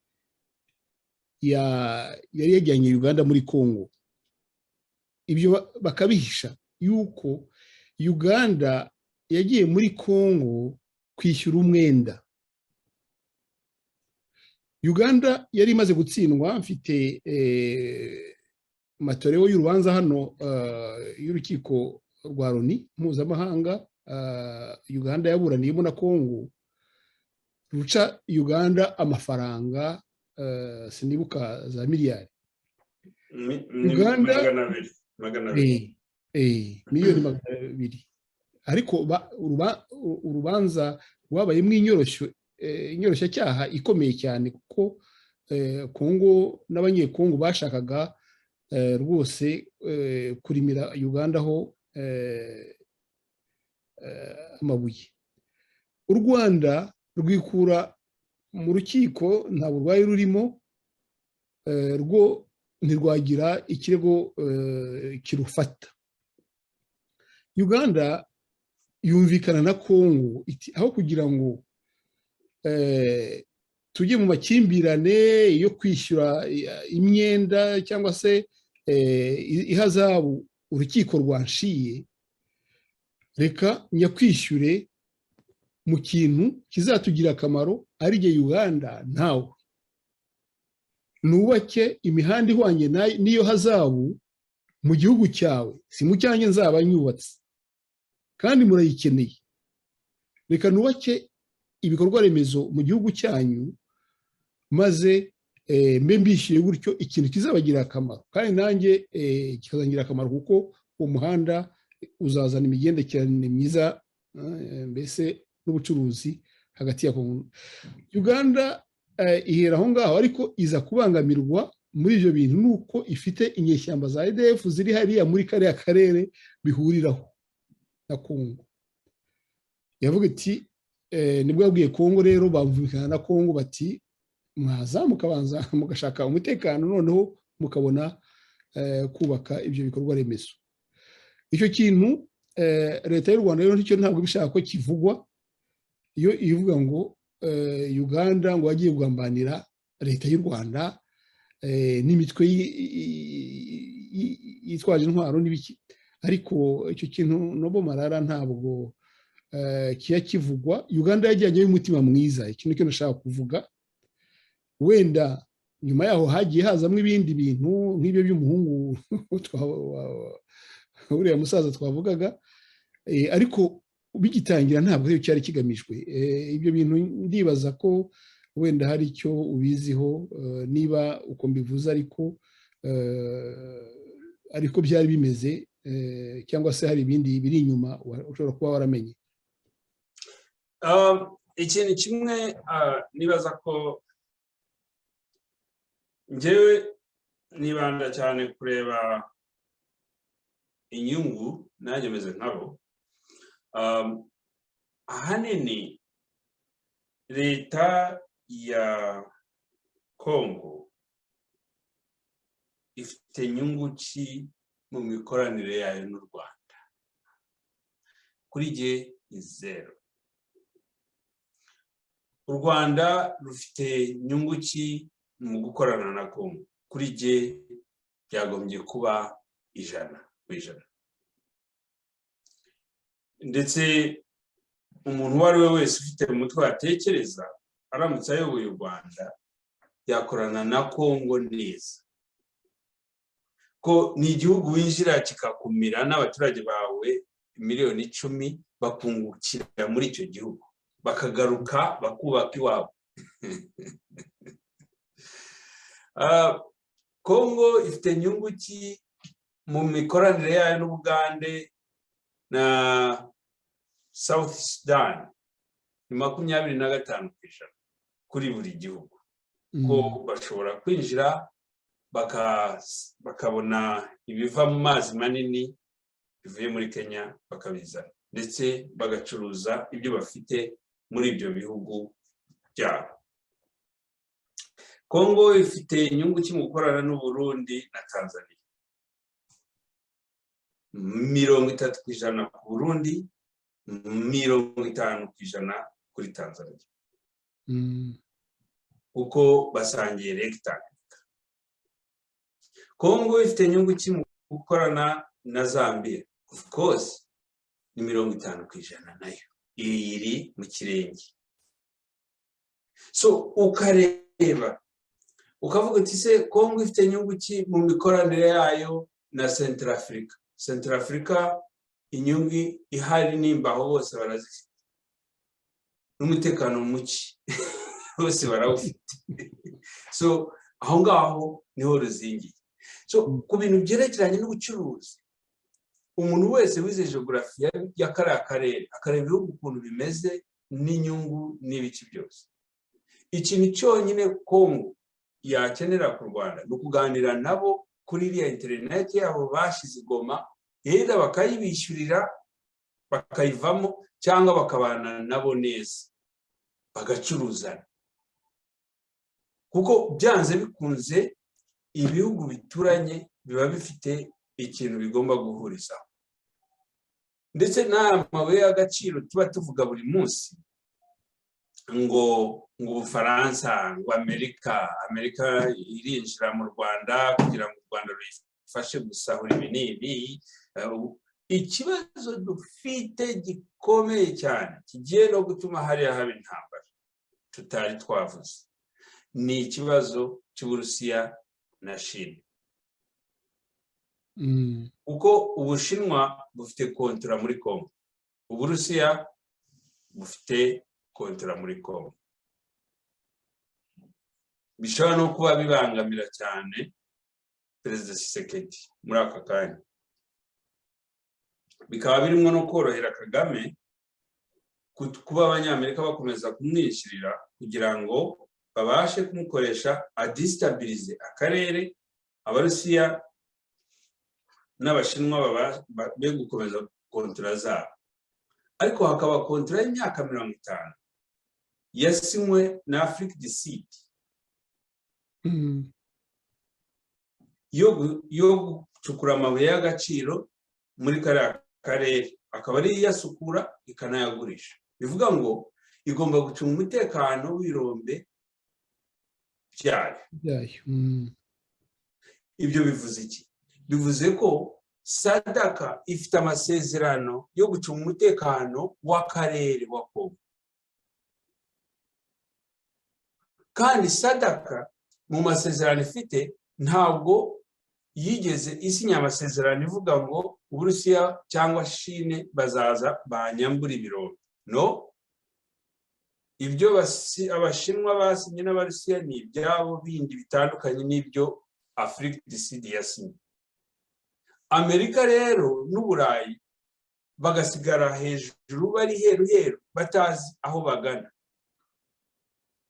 yari yajyanye Uganda muri Kongo. Ibyo bakabihisha yuko Uganda yagiye muri Kongo kwishyura umwenda. Uganda yari imaze gutsindwa, mfite amatorero y'urubanza hano y'urukiko rwa Loni mpuzamahanga, Uganda yaburaniyemo na Kongo, ruca Uganda amafaranga sinibuka za miliyari. Uganda miliyoni 200. Ariko urubanza rwabayemo inyoroshyacyaha ikomeye cyane, kuko Kongo n'abanyekongo bashakaga rwose kurimira Uganda ho amabuye. U Rwanda rwikura mu rukiko, ntabwo rwari rurimo, rwo ntirwagira ikirego kirufata. Uganda yumvikana na Kongo iti aho kugira ngo tujye mu makimbirane yo kwishyura imyenda cyangwa se ihazabu urukiko rwanshiye, reka nyakwishyure mu kintu kizatugira akamaro, ari jye Uganda ntawe. Nubake imihanda ihwanye n'iyo hazabu mu gihugu cyawe, si mu cyanjye nzaba nyubatse kandi murayikeneye. Reka nubake ibikorwa remezo mu gihugu cyanyu, maze mbe mbishyuye gutyo ikintu kizabagira akamaro, kandi nanjye kikazangira akamaro, kuko uwo muhanda uzazana imigendekeranire myiza, mbese n'ubucuruzi hagati ya Kongo. Uganda ihera aho ngaho, ariko iza kubangamirwa muri ibyo bintu nuko ifite inyeshyamba za ADF ziri hariya muri kariya karere bihuriraho na Kongo. Yavuga iti nibwo yabwiye Kongo, rero bamvikana na Kongo bati mwaza mukabanza mugashaka umutekano, noneho mukabona kubaka ibyo bikorwa remezo. Icyo kintu leta y'u Rwanda rero nicyo ntabwo bishaka ko kivugwa, iyo ivuga ngo Uganda ngo wagiye kugambanira leta y'u Rwanda n'imitwe yitwaje intwaro n'ibiki. Ariko icyo kintu Nobo Marara ntabwo kiya kivugwa. Uganda yajyanyeyo umutima mwiza, ikintu cyo nashaka kuvuga. Wenda nyuma yaho hagiye hazamo ibindi bintu nk'ibyo by'umuhungu uriya musaza twavugaga, ariko bigitangira ntabwo iyo cyari kigamijwe. Ibyo bintu ndibaza ko wenda hari icyo ubiziho, niba uko mbivuze ariko byari bimeze, cyangwa se hari ibindi biri inyuma ushobora kuba waramenye. Ikintu kimwe nibaza ko njyewe nibanda cyane kureba inyungu, nanjye meze nkabo. Ahanini leta ya Kongo ifite inyungu ki mu mikoranire yayo n'u Rwanda? Kuri jye ni zero. U Rwanda rufite inyungu ki mu gukorana na Kongo? Kuri jye byagombye kuba 100%. Ndetse umuntu uwo ari we wese ufite mu mutwe atekereza aramutse ayoboye u Rwanda yakorana na Kongo neza, ko ni igihugu winjira kikakumira n'abaturage bawe 10,000,000 bakungukira muri icyo gihugu, bakagaruka bakubaka iwabo. Kongo ifite inyungu ki mu mikoranire yayo n'Ubugande na South Sudan? Ni 25% kuri buri gihugu, ko bashobora kwinjira bakabona ibiva mu mazi manini bivuye muri Kenya bakabizana, ndetse bagacuruza ibyo bafite muri ibyo bihugu byabo. Kongo ifite inyungu ki mu gukorana n'u Burundi na Tanzania? 30% ku Burundi, 50% kuri Tanzania, kuko basangiye Lake Tanganyika. Kongo ifite inyungu ki mu gukorana na Zambia? Of course ni 50% nayo iri mu kirenge. So ukareba ukavuga ati se Kongo ifite inyungu ki mu mikoranire yayo na Central Africa? Central Africa inyungu ihari nimbaho bose barazifite, n'umutekano muke bose barawufite. So aho ngaho niho ruzingiye. So ku bintu byerekeranye n'ubucuruzi, umuntu wese wize geography ya kariya karere akareba ibihugu ukuntu bimeze n'inyungu n'ibiki byose, ikintu cyonyine Kongo yakenera ku Rwanda ni ukuganira nabo kuri iriya internet yabo bashize Goma, yenda bakayibishyurira bakayivamo, cyangwa bakabana nabo neza bagacuruzana. Kuko byanze bikunze ibihugu bituranye biba bifite ikintu bigomba guhurizaho. Ndetse n'amabuye y'agaciro tuba tuvuga buri munsi, ngo Ubufaransa, ngo Amerika irinjira mu Rwanda kugira ngo u Rwanda rufashe gusahura ibi n'ibi. Ikibazo dufite gikomeye cyane kigiye no gutuma hariya haba intambara tutari twavuze, ni ikibazo cy'Uburusiya na China. Uko Ubushinwa bufite kontra muri Kongo, Uburusiya bufite kontra muri Kongo. Bishobora no kuba bibangamira cyane Perezida Tshisekedi muri aka kanya, bikaba birimo no korohera Kagame kuba Abanyamerika bakomeza kumwishyirira kugira ngo babashe kumukoresha adestabilize akarere, Abarusiya n'Abashinwa be gukomeza kontra zabo. Ariko hakaba kontra y'imyaka 50 yasinywe na Afrique du Sud yo gucukura amabuye y'agaciro muri kariya karere, akaba ari yasukura ikanayagurisha. Bivuga ngo igomba gucunga umutekano w'irombe byayo. Ibyo bivuze iki? Bivuze ko sadaka ifite amasezerano yo gucunga umutekano w'akarere wa Kongo, kandi sadaka mu masezerano ifite ntabwo yigeze isinya amasezerano ivuga ngo Uburusiya cyangwa Chine bazaza banyambura ibirombe. No, ibyo abashinwa basinye n'Abarusiya ni ibyabo bindi bitandukanye n'ibyo Afrique du Sud yasinye. Amerika rero n'Uburayi bagasigara hejuru bari heru batazi aho bagana,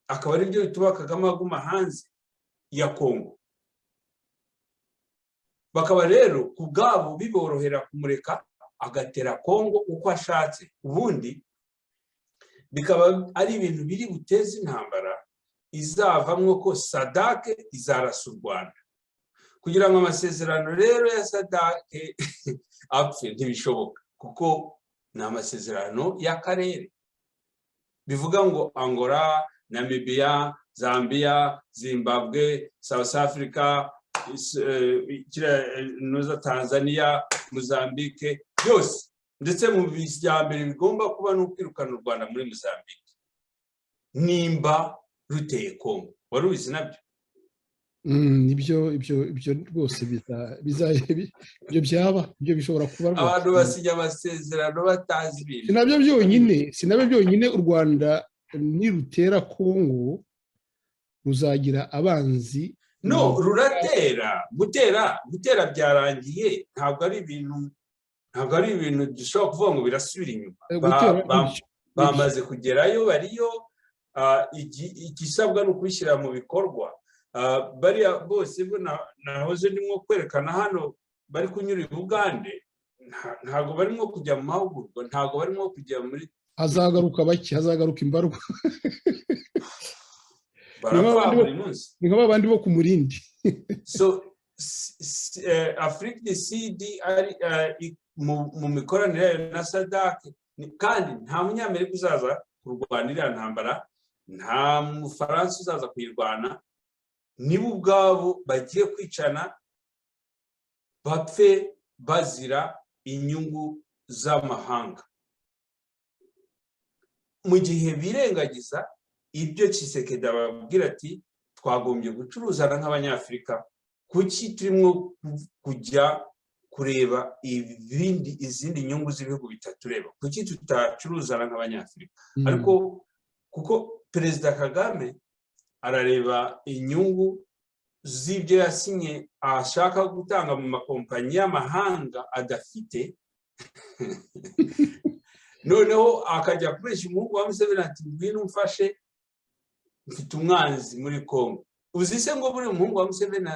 akaba ari byo bituma Kagame aguma hanze ya Kongo. Bakaba rero ku bwabo biborohera kumureka agatera Kongo uko ashatse, ubundi bikaba ari ibintu biri buteze intambara izavamwo ko Sadake izarasa u Rwanda. Kugira ngo amasezerano rero ya Sadake apfe ntibishoboka, kuko ni amasezerano y'akarere. Bivuga ngo Angola, Namibia, Zambia, Zimbabwe, South Africa, Tanzania, Mozambique, byose ndetse mu byambere bigomba kuba no kwirukana u Rwanda muri Mozambique nimba ruteye Kongo. Wari ubizi nabyo? ibyo rwose ibyo byaba, ibyo bishobora kuba abantu basinya amasezerano batazi ibintu. Sinabyo byonyine u Rwanda nirutera Kongo ruzagira abanzi. No, ruratera, gutera byarangiye, ntabwo ari ibintu dushobora kuvuga ngo birasubira inyuma. Bamaze kugerayo, bariyo. Igisabwa ni ukubishyira mu bikorwa. Bariya bose nahoze ndimo kwerekana hano bari kunyura i Bugande, ntabwo barimo kujya mu mahugurwa, ntabwo barimo kujya muri. Hazagaruka bake, hazagaruka imbarwa. Ni nk'abandi bo ku Murindi. So Afrique du Sud mu mikoranire yayo na Sadake, kandi nta munyamerika uzaza kurwana iriya ntambara, nta mufaransa uzaza kuyirwana. Nibo ubwabo bagiye kwicana bapfe bazira inyungu z'amahanga, mu gihe birengagiza ibyo Tshisekedi ababwira ati twagombye gucuruzana nk'Abanyafurika. Kuki turimo kujya kureba izindi nyungu z'ibihugu bitatureba? Kuki tutacuruzana nk'Abanyafurika? Ariko kuko Perezida Kagame arareba inyungu z'ibyo yasinye ashaka gutanga mu makompanyi y'amahanga adafite, noneho akajya kuresha umuhungu wa Museveni ati ngwino umfashe, mfite umwanzi muri Kongo. Uzi se ngo buri umuhungu wa Museveni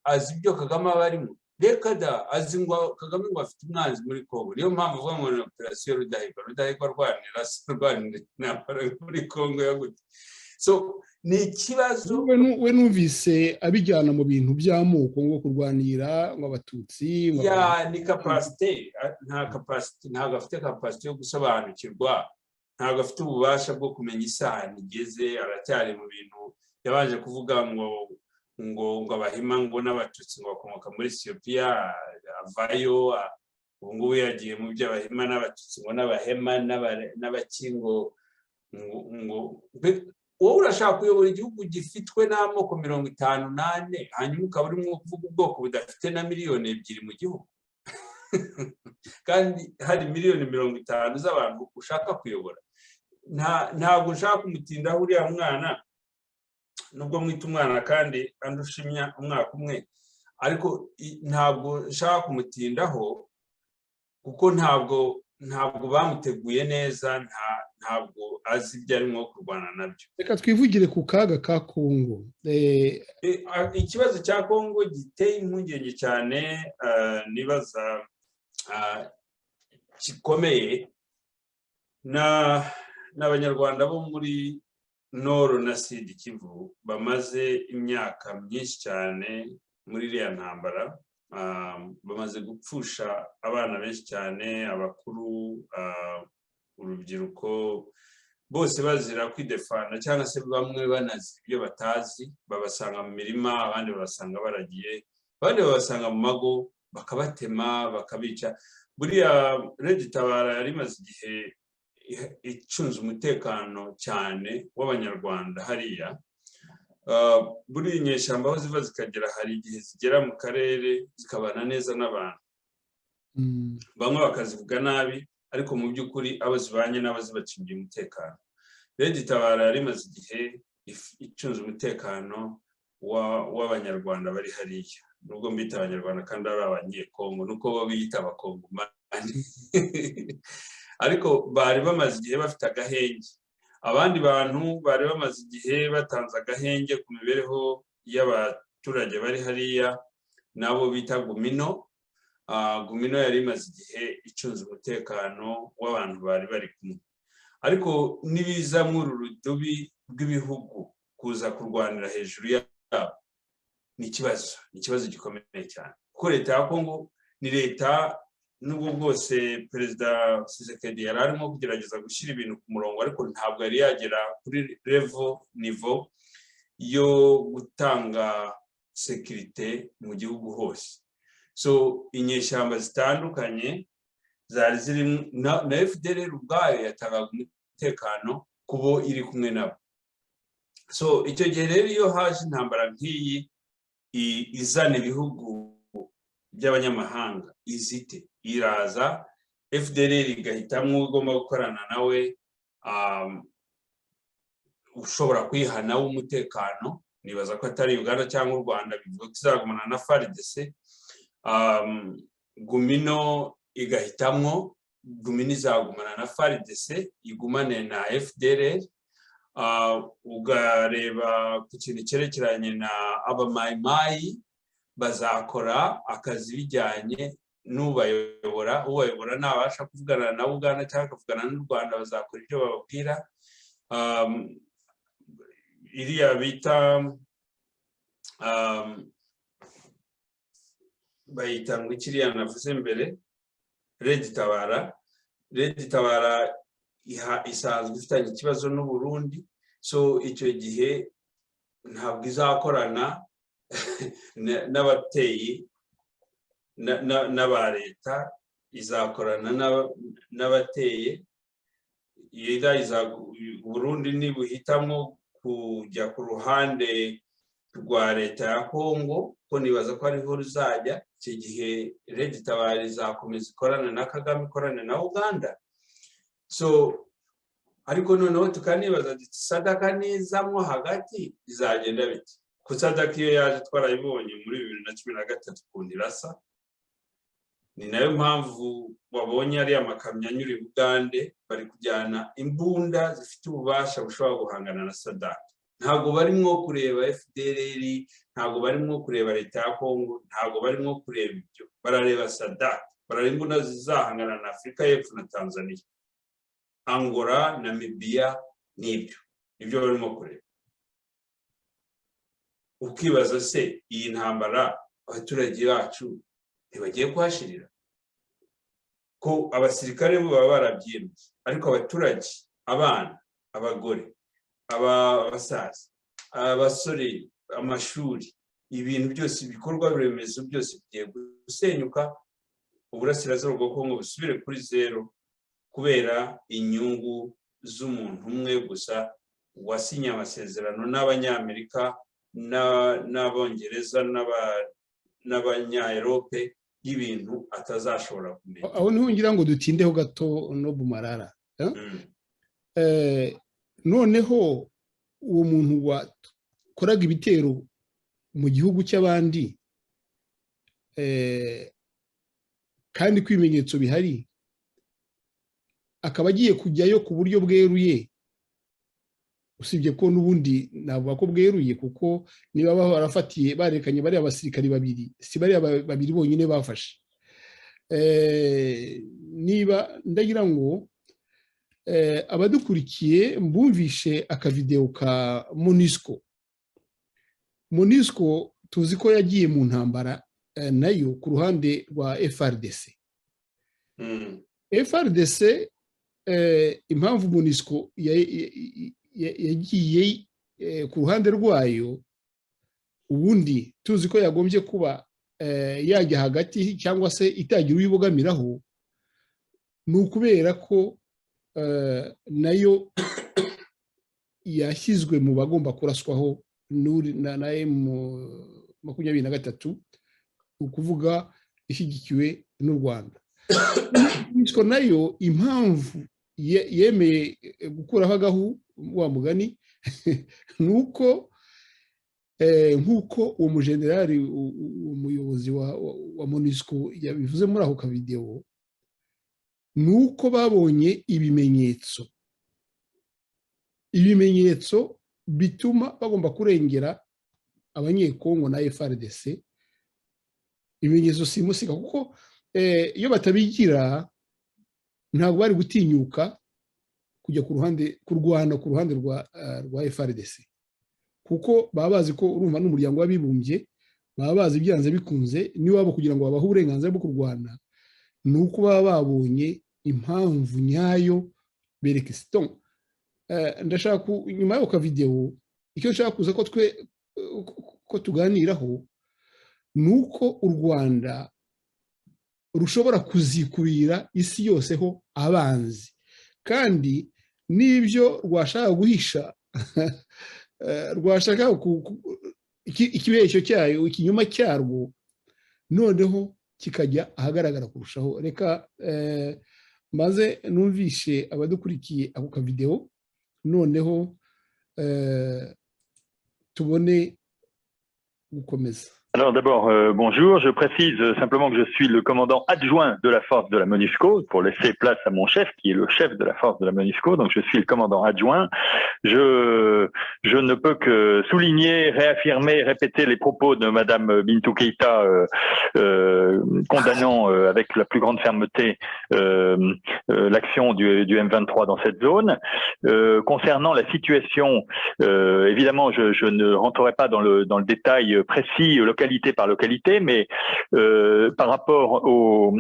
azi ibyo Kagame aba arimo? Reka da, azi ngo Kagame ngo afite umwanzi muri Kongo. Niyo mpamvu uvuga ngo ni operasiyo Rudahigwa rwanira muri Kongo ya gute. So ni ikibazo. We numvise abijyana mu bintu by'amoko ngo kurwanira ngo Abatutsi. Ni capacity, ntabwo afite capacity yo gusobanukirwa, ntabwo afite ububasha bwo kumenya isano igeze. Aracyari mu bintu yabanje kuvuga ngo Abahima ngo n'Abatutsi ngo bakomoka muri Ethiopia, avayo. Ubu ngubu yagiye mu by'Abahima n'Abatutsi ngo n'Abahema n'Abakingo. Wowe urashaka kuyobora igihugu gifitwe n'amoko 58, hanyuma ukaba urimo kuvuga ubwoko budafite na miliyoni 2 mu gihugu, kandi hari miliyoni 50 z'abantu ushaka kuyobora. Ntabwo ushaka kumutindaho uriya mwana, nubwo mwita umwana kandi andusha umwaka umwe, ariko ntabwo ushaka kumutindaho kuko ntabwo bamuteguye neza, ntabwo azi ibyo arimo kurwana nabyo. Reka twivugire ku kaga ka Kongo. Ikibazo cya Kongo giteye impungenge cyane, nibaza gikomeye n'Abanyarwanda bo muri Nord na Sud Kivu bamaze imyaka myinshi cyane muri iriya ntambara. Bamaze gupfusha abana benshi cyane, abakuru, urubyiruko, bose bazira kwidefana cyangwa se bamwe banazi ibyo batazi. Babasanga mu mirima, abandi babasanga baragiye, abandi babasanga mu mago bakabatema bakabica. Buriya Red Tabara yari imaze igihe icunze umutekano cyane w'abanyarwanda hariya. Buriya inyeshyamba aho ziva zikagera hari igihe zigera mu karere zikabana neza n'abantu, bamwe bakazivuga nabi, ariko mu by'ukuri abo zibanye n'abo zibacungiye umutekano. Red Tabara yari imaze igihe icunze umutekano w'abanyarwanda bari hariya, nubwo mbita abanyarwanda kandi ari abanyekongo, nuko bo biyita abakongomani ariko bari bamaze igihe bafite agahenge. Abandi bantu bari bamaze igihe batanze agahenge ku mibereho y'abaturage bari hariya, nabo bita Gumino. Gumino yari imaze igihe icunze umutekano w'abantu bari bari kumwe. Ariko nibiza muri urudubi rw'ibihugu kuza kurwanira hejuru yabo, ni ikibazo gikomeye cyane, kuko leta ya Kongo ni leta, nubwo bwose Perezida Tshisekedi yari arimo kugerageza gushyira ibintu ku murongo, ariko ntabwo yari yagera kuri nivo yo gutanga sekirite mu gihugu hose. So inyeshyamba zitandukanye zari ziri na FDLR ubwayo yatangaga umutekano kubo iri kumwe nabo. So icyo gihe rero iyo haje intambara nk'iyi izana ibihugu by'abanyamahanga, izite iraza, FDLR igahitamo igomba gukorana nawe, ushobora kwihana w'umutekano. Nibaza ko atari Uganda cyangwa u Rwanda, bivuga ko izagumana na FARDC. Gumino igahitamo, Gumino izagumana na FARDC, igumane na FDLR. Ugareba ku kintu cyerekeranye na abamayimayi, bazakora akazi bijyanye ubayobora nabasha kuvugana na Uganda cyangwa akavugana n'u Rwanda, bazakora ibyo bababwira. Iriya bita bayita ngo ikiriya navuze mbere, Red Tabara isanzwe ifitanye ikibazo n'u Burundi. So icyo gihe ntabwo izakorana n'abateye n'aba leta, izakorana n'abateye. Burundi nibuhitamo kujya ku ruhande rwa leta ya Kongo, ko nibaza ko ariho ruzajya, icyo gihe Red Tabara izakomeza ikorana na Kagame, ikorana na Uganda. So ariko noneho tukanibaza Sadaka nizamwo hagati izagenda biti. Ku Sadaka iyo yaje twarayibonye muri 2013 kundi rasa, ni nayo mpamvu wabonye ari amakamyo anyura i Bugande bari kujyana imbunda zifite ububasha bushobora guhangana na Sadaka. Ntabwo barimo kureba FDLR, ntabwo barimo kureba leta ya Kongo, ntabwo barimo kureba ibyo, barareba Sadaka, barareba imbunda zizahangana na Afurika y'Epfo na Tanzania, Angola, Namibia, nibyo barimo kureba. Ukibaza se iyi ntambara abaturage bacu ntibagiye kuhashirira? Ko abasirikare bo baba barabyimbye, ariko abaturage, abana, abagore, abasaza, abasore, amashuri, ibintu byose, ibikorwa remezo byose bigiye gusenyuka, uburasirazuba bwa Kongo busubire kuri zero, kubera inyungu z'umuntu umwe gusa wasinye amasezerano n'Abanyamerika n'Abongereza n'Abanya-Europe y'ibintu atazashobora kumenya. Aho niho ngira ngo dutindeho gato no Bumarara. Noneho uwo muntu wakoraga ibitero mu gihugu cy'abandi, kandi kwimenyetso bihari, akaba agiye kujyayo ku buryo bweruye, usibye ko n'ubundi navuga ko bweruye, kuko niba barafatiye barekanye bari abasirikari babiri, si bari babiri bonyine bafashe. Niba ndagira ngo abadukurikiye mbumvishe akavideo ka MONUSCO tuzi ko yagiye mu ntambara nayo ku ruhande rwa FARDC. FARDC impamvu MONUSCO yagiye ku ruhande rwayo, ubundi tuzi ko yagombye kuba yajya hagati cyangwa se itagira uyibogamiraho ni ukubera ko nayo yashyizwe mu bagomba kuraswaho na M23 ukuvuga ishyigikiwe n'u Rwanda. MONUSCO nayo impamvu yemeye gukuraho agahu wa mugani nuko nk'uko uwo mujenerali umuyobozi wa MONUSCO yabivuze muri ako kavideo, nuko babonye ibimenyetso bituma bagomba kurengera abanyekongo na FARDC. Ibimenyetso simusiga kuko iyo batabigira ntabwo bari gutinyuka kujya kurwana ku ruhande rwa FARDC, kuko baba bazi ko urumva n'umuryango w'abibumbye, baba bazi byanze bikunze niwabo kugira ngo babahe uburenganzira bwo kurwana, ni uko baba babonye impamvu nyayo bereka isiton. Ndashaka nyuma y'ako kavideo icyo nshaka kuza ko tuganiraho ni uko u Rwanda rushobora kuzikubira isi yose ho abanzi, kandi n'ibyo rwashaka guhisha rwashaka ikibeshyo cyayo, ikinyoma cyarwo, noneho kikajya ahagaragara kurushaho. Reka maze numvishe abadukurikiye ako kavideo, noneho tubone gukomeza. Alors d'abord, bonjour, je précise simplement que je suis le commandant adjoint de la force de la MONUSCO pour laisser place à mon chef qui est le chef de la force de la MONUSCO, donc je suis le commandant adjoint. Je ne peux que souligner, réaffirmer, répéter les propos de Madame Bintou Keïta condamnant avec la plus grande fermeté l'action du M23 dans cette zone. Concernant la situation, évidemment, je ne rentrerai pas dans le détail précis, localité par localité, mais par rapport aux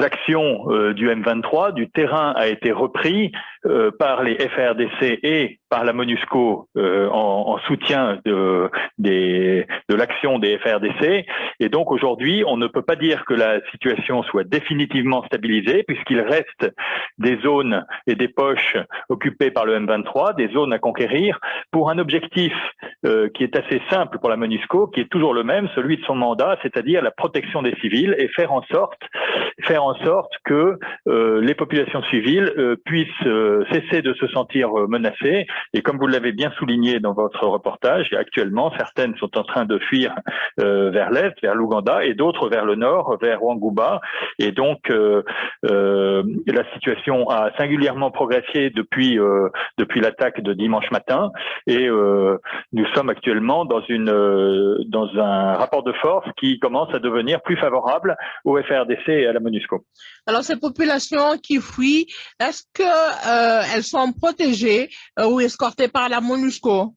actions du M23, du terrain a été repris par les FARDC et par la MONUSCO en soutien de l'action des FARDC. Et donc aujourd'hui, on ne peut pas dire que la situation soit définitivement stabilisée, puisqu'il reste des zones et des poches occupées par le M23, des zones à conquérir, pour un objectif qui est assez simple pour la MONUSCO, qui est toujours le même, celui de son mandat, c'est-à-dire la protection des civils, et faire en sorte que les populations civiles puissent cesser de se sentir menacées. Et comme vous l'avez bien souligné dans votre reportage, actuellement, certaines sont en train de fuir vers l'est, vers l'Ouganda, et d'autres vers le nord, vers Ouangouba. Et donc, la situation a singulièrement progressé depuis l'attaque de dimanche matin. Et nous sommes actuellement dans un rapport de force qui commence à devenir plus favorable au FARDC et à la MONUSCO. Alors, ces populations qui fuient, est-ce qu'elles sont protégées ou escortées par la MONUSCO?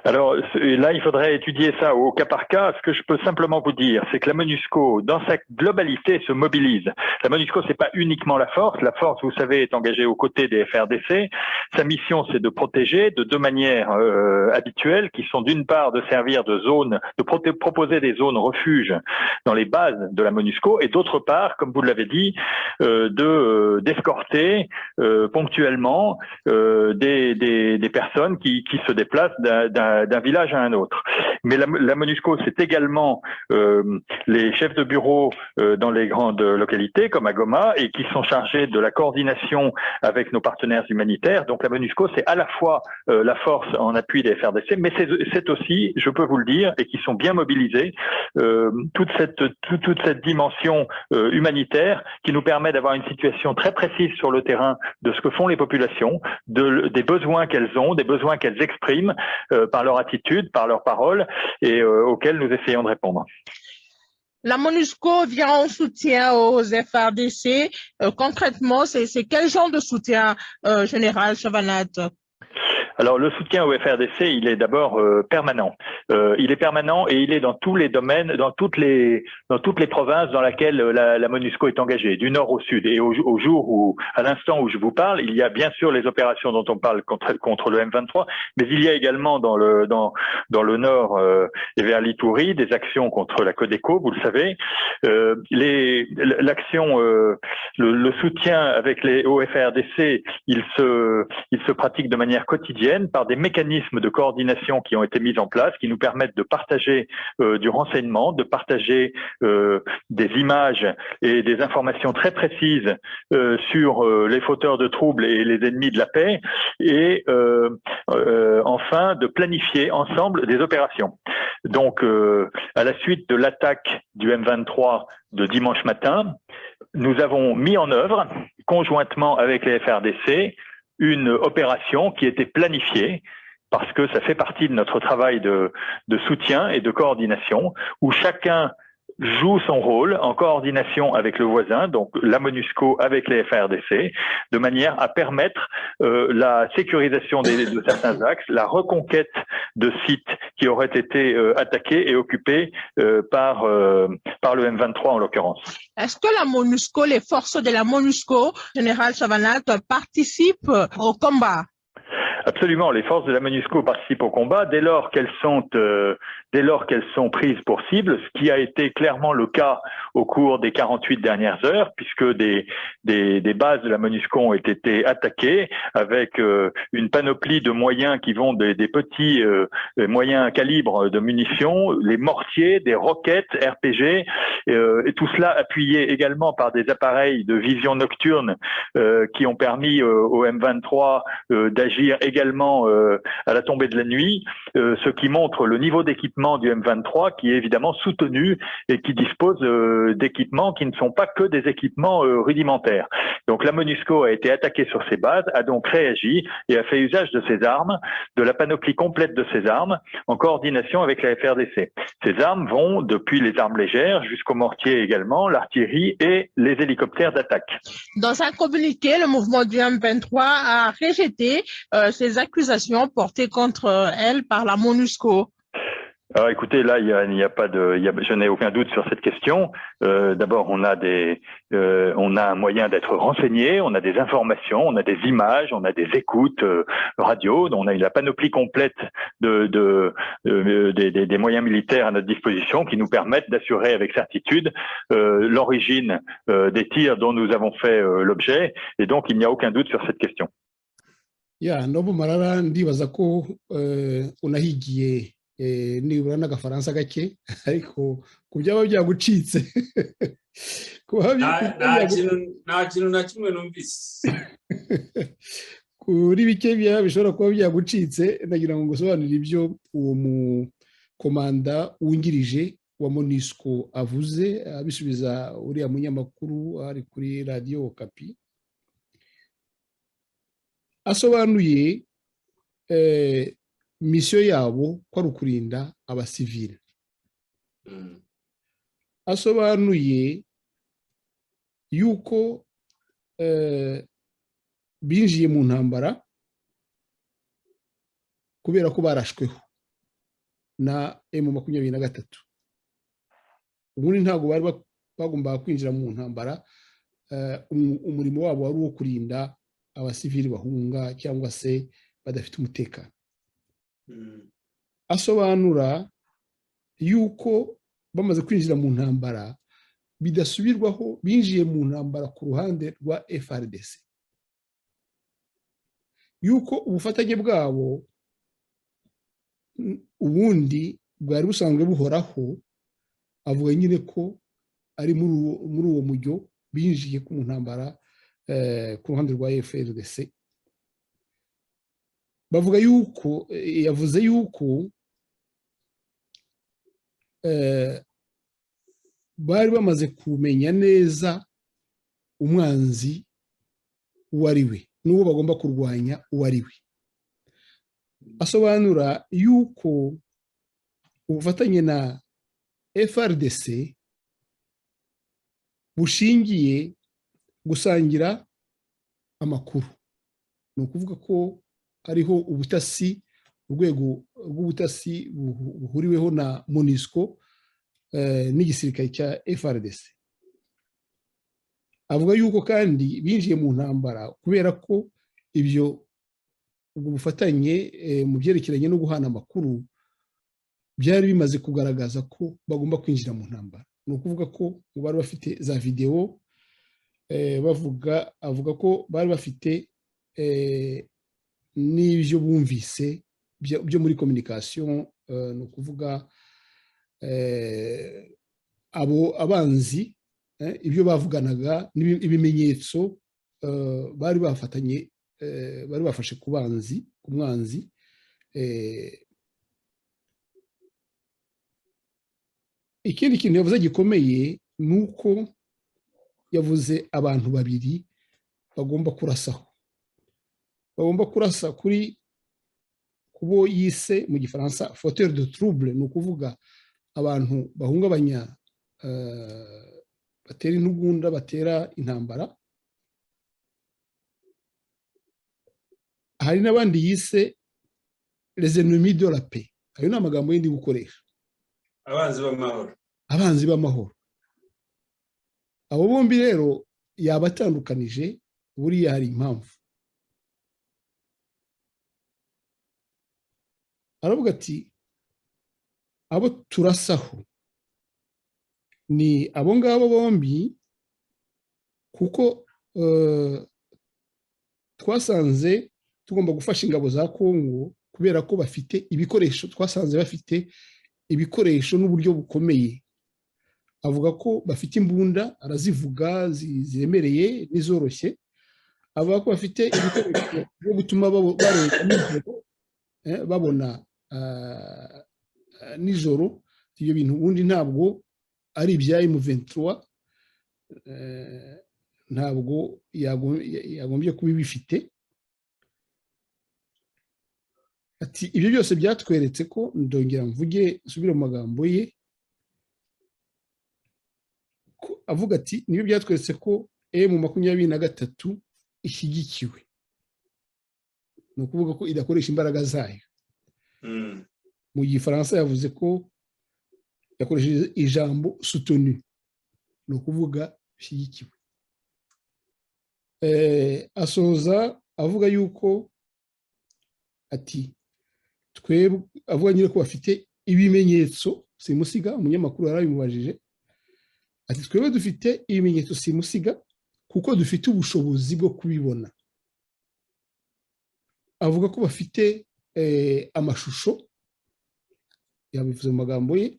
Alors là, il faudrait étudier ça au cas par cas. Ce que je peux simplement vous dire, c'est que la MONUSCO, dans sa globalité, se mobilise. La MONUSCO, c'est pas uniquement la force. La force, vous savez, est engagée aux côtés des FARDC. Sa mission, c'est de protéger de deux manières habituelles, qui sont d'une part de servir de zone, de proposer des zones refuges dans les bases de la MONUSCO, et d'autre part, comme vous l'avez dit, d'escorter ponctuellement des personnes qui se déplacent d'un village à un autre. Mais la MONUSCO, c'est également les chefs de bureau dans les grandes localités, comme à Goma, et qui sont chargés de la coordination avec nos partenaires humanitaires. Donc la MONUSCO, c'est à la fois la force en appui des FARDC, mais c'est aussi, je peux vous le dire, et qui sont bien mobilisés, toute cette dimension humanitaire qui nous permet d'avoir une situation très précise sur le terrain de ce que font les populations, des besoins qu'elles ont, des besoins qu'elles expriment par leur attitude, par leurs paroles, et auxquels nous essayons de répondre. La MONUSCO vient en soutien aux FARDC. Concrètement, c'est quel genre de soutien, Général Chavannes? Alors, le soutien au FRDC, il est d'abord permanent. Il est permanent et il est dans tous les domaines, dans toutes les provinces dans lesquelles la MONUSCO est engagée, du nord au sud. Et au jour où, à l'instant où je vous parle, il y a bien sûr les opérations dont on parle contre le M23, mais il y a également dans le nord et vers l'Itourie des actions contre la Codeco, vous le savez. L'action, le soutien avec au FRDC, il se pratique de manière quotidienne par des mécanismes de coordination qui ont été mis en place, qui nous permettent de partager du renseignement, de partager des images et des informations très précises sur les fauteurs de troubles et les ennemis de la paix, et enfin de planifier ensemble des opérations. Donc, à la suite de l'attaque du M23 de dimanche matin, nous avons mis en œuvre, conjointement avec les FRDC, une opération qui était planifiée, parce que ça fait partie de notre travail de soutien et de coordination, où chacun joue son rôle en coordination avec le voisin, donc la MONUSCO avec les FRDC, de manière à permettre la sécurisation de certains axes, la reconquête de sites qui auraient été attaqués et occupés par le M23 en l'occurrence. Est-ce que la MONUSCO, les forces de la MONUSCO, Général Chavanel, participent au combat? Absolument, les forces de la MONUSCO participent au combat dès lors qu'elles sont prises pour cible, ce qui a été clairement le cas au cours des 48 dernières heures, puisque des bases de la MONUSCO ont été attaquées avec une panoplie de moyens qui vont des petits moyens calibres de munitions, les mortiers, des roquettes RPG, et tout cela appuyé également par des appareils de vision nocturne qui ont permis au M23 d'agir également à la tombée de la nuit, ce qui montre le niveau d'équipement du M23 qui est évidemment soutenu et qui dispose d'équipements qui ne sont pas que des équipements rudimentaires. Donc la MONUSCO a été attaquée sur ses bases, a donc réagi et a fait usage de ses armes, de la panoplie complète de ses armes, en coordination avec la FRDC. Ces armes vont depuis les armes légères jusqu'aux mortiers également, l'artillerie et les hélicoptères d'attaque. Dans un communiqué, le mouvement du M23 a rejeté ces accusations portées contre elle par la MONUSCO. Alors écoutez, là, je n'ai aucun doute sur cette question. D'abord, on a un moyen d'être renseigné, on a des informations, on a des images, on a des écoutes radio, on a la panoplie complète des moyens militaires à notre disposition qui nous permettent d'assurer avec certitude l'origine des tirs dont nous avons fait l'objet, et donc il n'y a aucun doute sur cette question. Nobu Marara ndibaza ko unahigiye nibura n'agafaransa gake ariko ku byaba byagucitse nta kintu na kimwe numvise kuri bike bishobora kuba byagucitse ndagira ngo ngusobanurire ibyo uwo mukomanda wungirije wa MONUSCO avuze abisubiza uriya munyamakuru ari kuri radiyo Okapi. Asobanuye misiyo yabo ko ari ukurinda abasivili. Asobanuye yuko binjiye mu ntambara kubera ko barashweho na M23. Ubundi ntabwo bari bagombaga kwinjira mu ntambara, umurimo wabo wari uwo kurinda abasivili bahunga cyangwa se badafite umutekano. Asobanura yuko bamaze kwinjira mu ntambara bidasubirwaho binjiye mu ntambara ku ruhande rwa FRDC, yuko ubufatanye bwabo ubundi bwari busanzwe buhoraho. Avuga nyine ko ari muri uwo mujyo binjiye ku ntambara ku ruhande rwa FRDC. Bavuga yuko yavuze yuko bari bamaze kumenya neza umwanzi uwo ari we n'uwo bagomba kurwanya uwo ari we. Asobanura yuko ubufatanye na FRDC bushingiye gusangira amakuru. Ni ukuvuga ko hariho ubutasi, urwego rw'ubutasi buhuriweho na MONUSCO n'igisirikare cya FARDC. Avuga yuko kandi binjiye mu ntambara kubera ko ubwo bufatanye mu byerekeranye no guhana amakuru byari bimaze kugaragaza ko bagomba kwinjira mu ntambara. Ni ukuvuga ko bari bafite za videwo, avuga ko bari bafite n'ibyo bumvise byo muri communication, ni ukuvuga abanzi, ibyo bavuganaga, ibimenyetso bari bafatanye, bari bafashe ku mwanzi. Ikindi kintu yavuze gikomeye ni uko yavuze abantu babiri bagomba kurasaho, bagomba kurasa kubo yise mu gifaransa fauteurs de trouble, ni ukuvuga abantu bahungabanya, batera intugunda, batera intambara. Hari n'abandi yise les ennemis de la paix. Ayo ni amagambo yindi gukoresha, abanzi b'amahoro, abanzi b'amahoro. Abo bombi rero yabatandukanije, buriya hari impamvu. Aravuga ati abo turasaho ni abo ngabo bombi, kuko twasanze tugomba gufasha ingabo za Kongo kubera ko bafite ibikoresho, twasanze bafite ibikoresho n'uburyo bukomeye. Avuga ko bafite imbunda, arazivuga, ziremereye n'izoroshye. Avuga ko bafite ibikoresho byo gutuma babona nijoro. Ibyo bintu ubundi ntabwo ari ibya M23, ntabwo yagombye kuba bifite. Ati ibyo byose byatweretse ko, ndongera mvuge nsubire mu magambo ye, avuga ati nibyo byatweretse ko M23 ishyigikiwe, ni ukuvuga ko idakoresha imbaraga zayo. Mu gifaransa yavuze ko yakoresheje ijambo soutenu, ni ukuvuga ishyigikiwe. Asoza avuga yuko ati avuga nyine ko bafite ibimenyetso simusiga. Umunyamakuru yarabimubajije ati twebwe dufite ibimenyetso simusiga kuko dufite ubushobozi bwo kubibona. Avuga ko bafite amashusho, yabivuze mu magambo ye.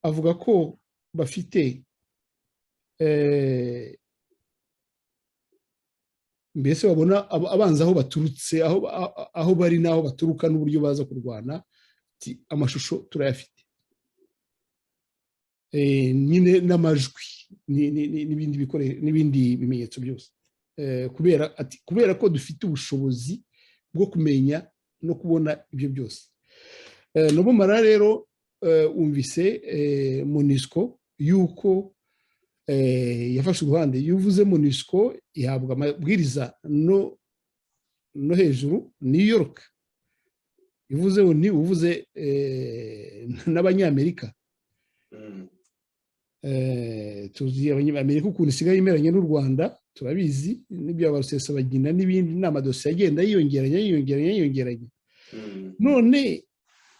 Avuga ko bafite mbese babona abanza aho baturutse, aho bari n'aho baturuka n'uburyo baza kurwana. Amashusho turayafite, nyine n'amajwi n'ibindi bimenyetso byose, kubera ko dufite ubushobozi bwo kumenya no kubona ibyo byose. Nobomara rero umvise MONUSCO yuko yafashe uruhande. iyo uvuze MONUSCO ihabwa amabwiriza no hejuru New York. Ivuze uvuze n'abanyamerika. Tuzi Amerika ukuntu isigaye imeranye n'u Rwanda, turabizi n'ibya Rusesabagina n'ibindi, n'amadosiye agenda yiyongeranya. None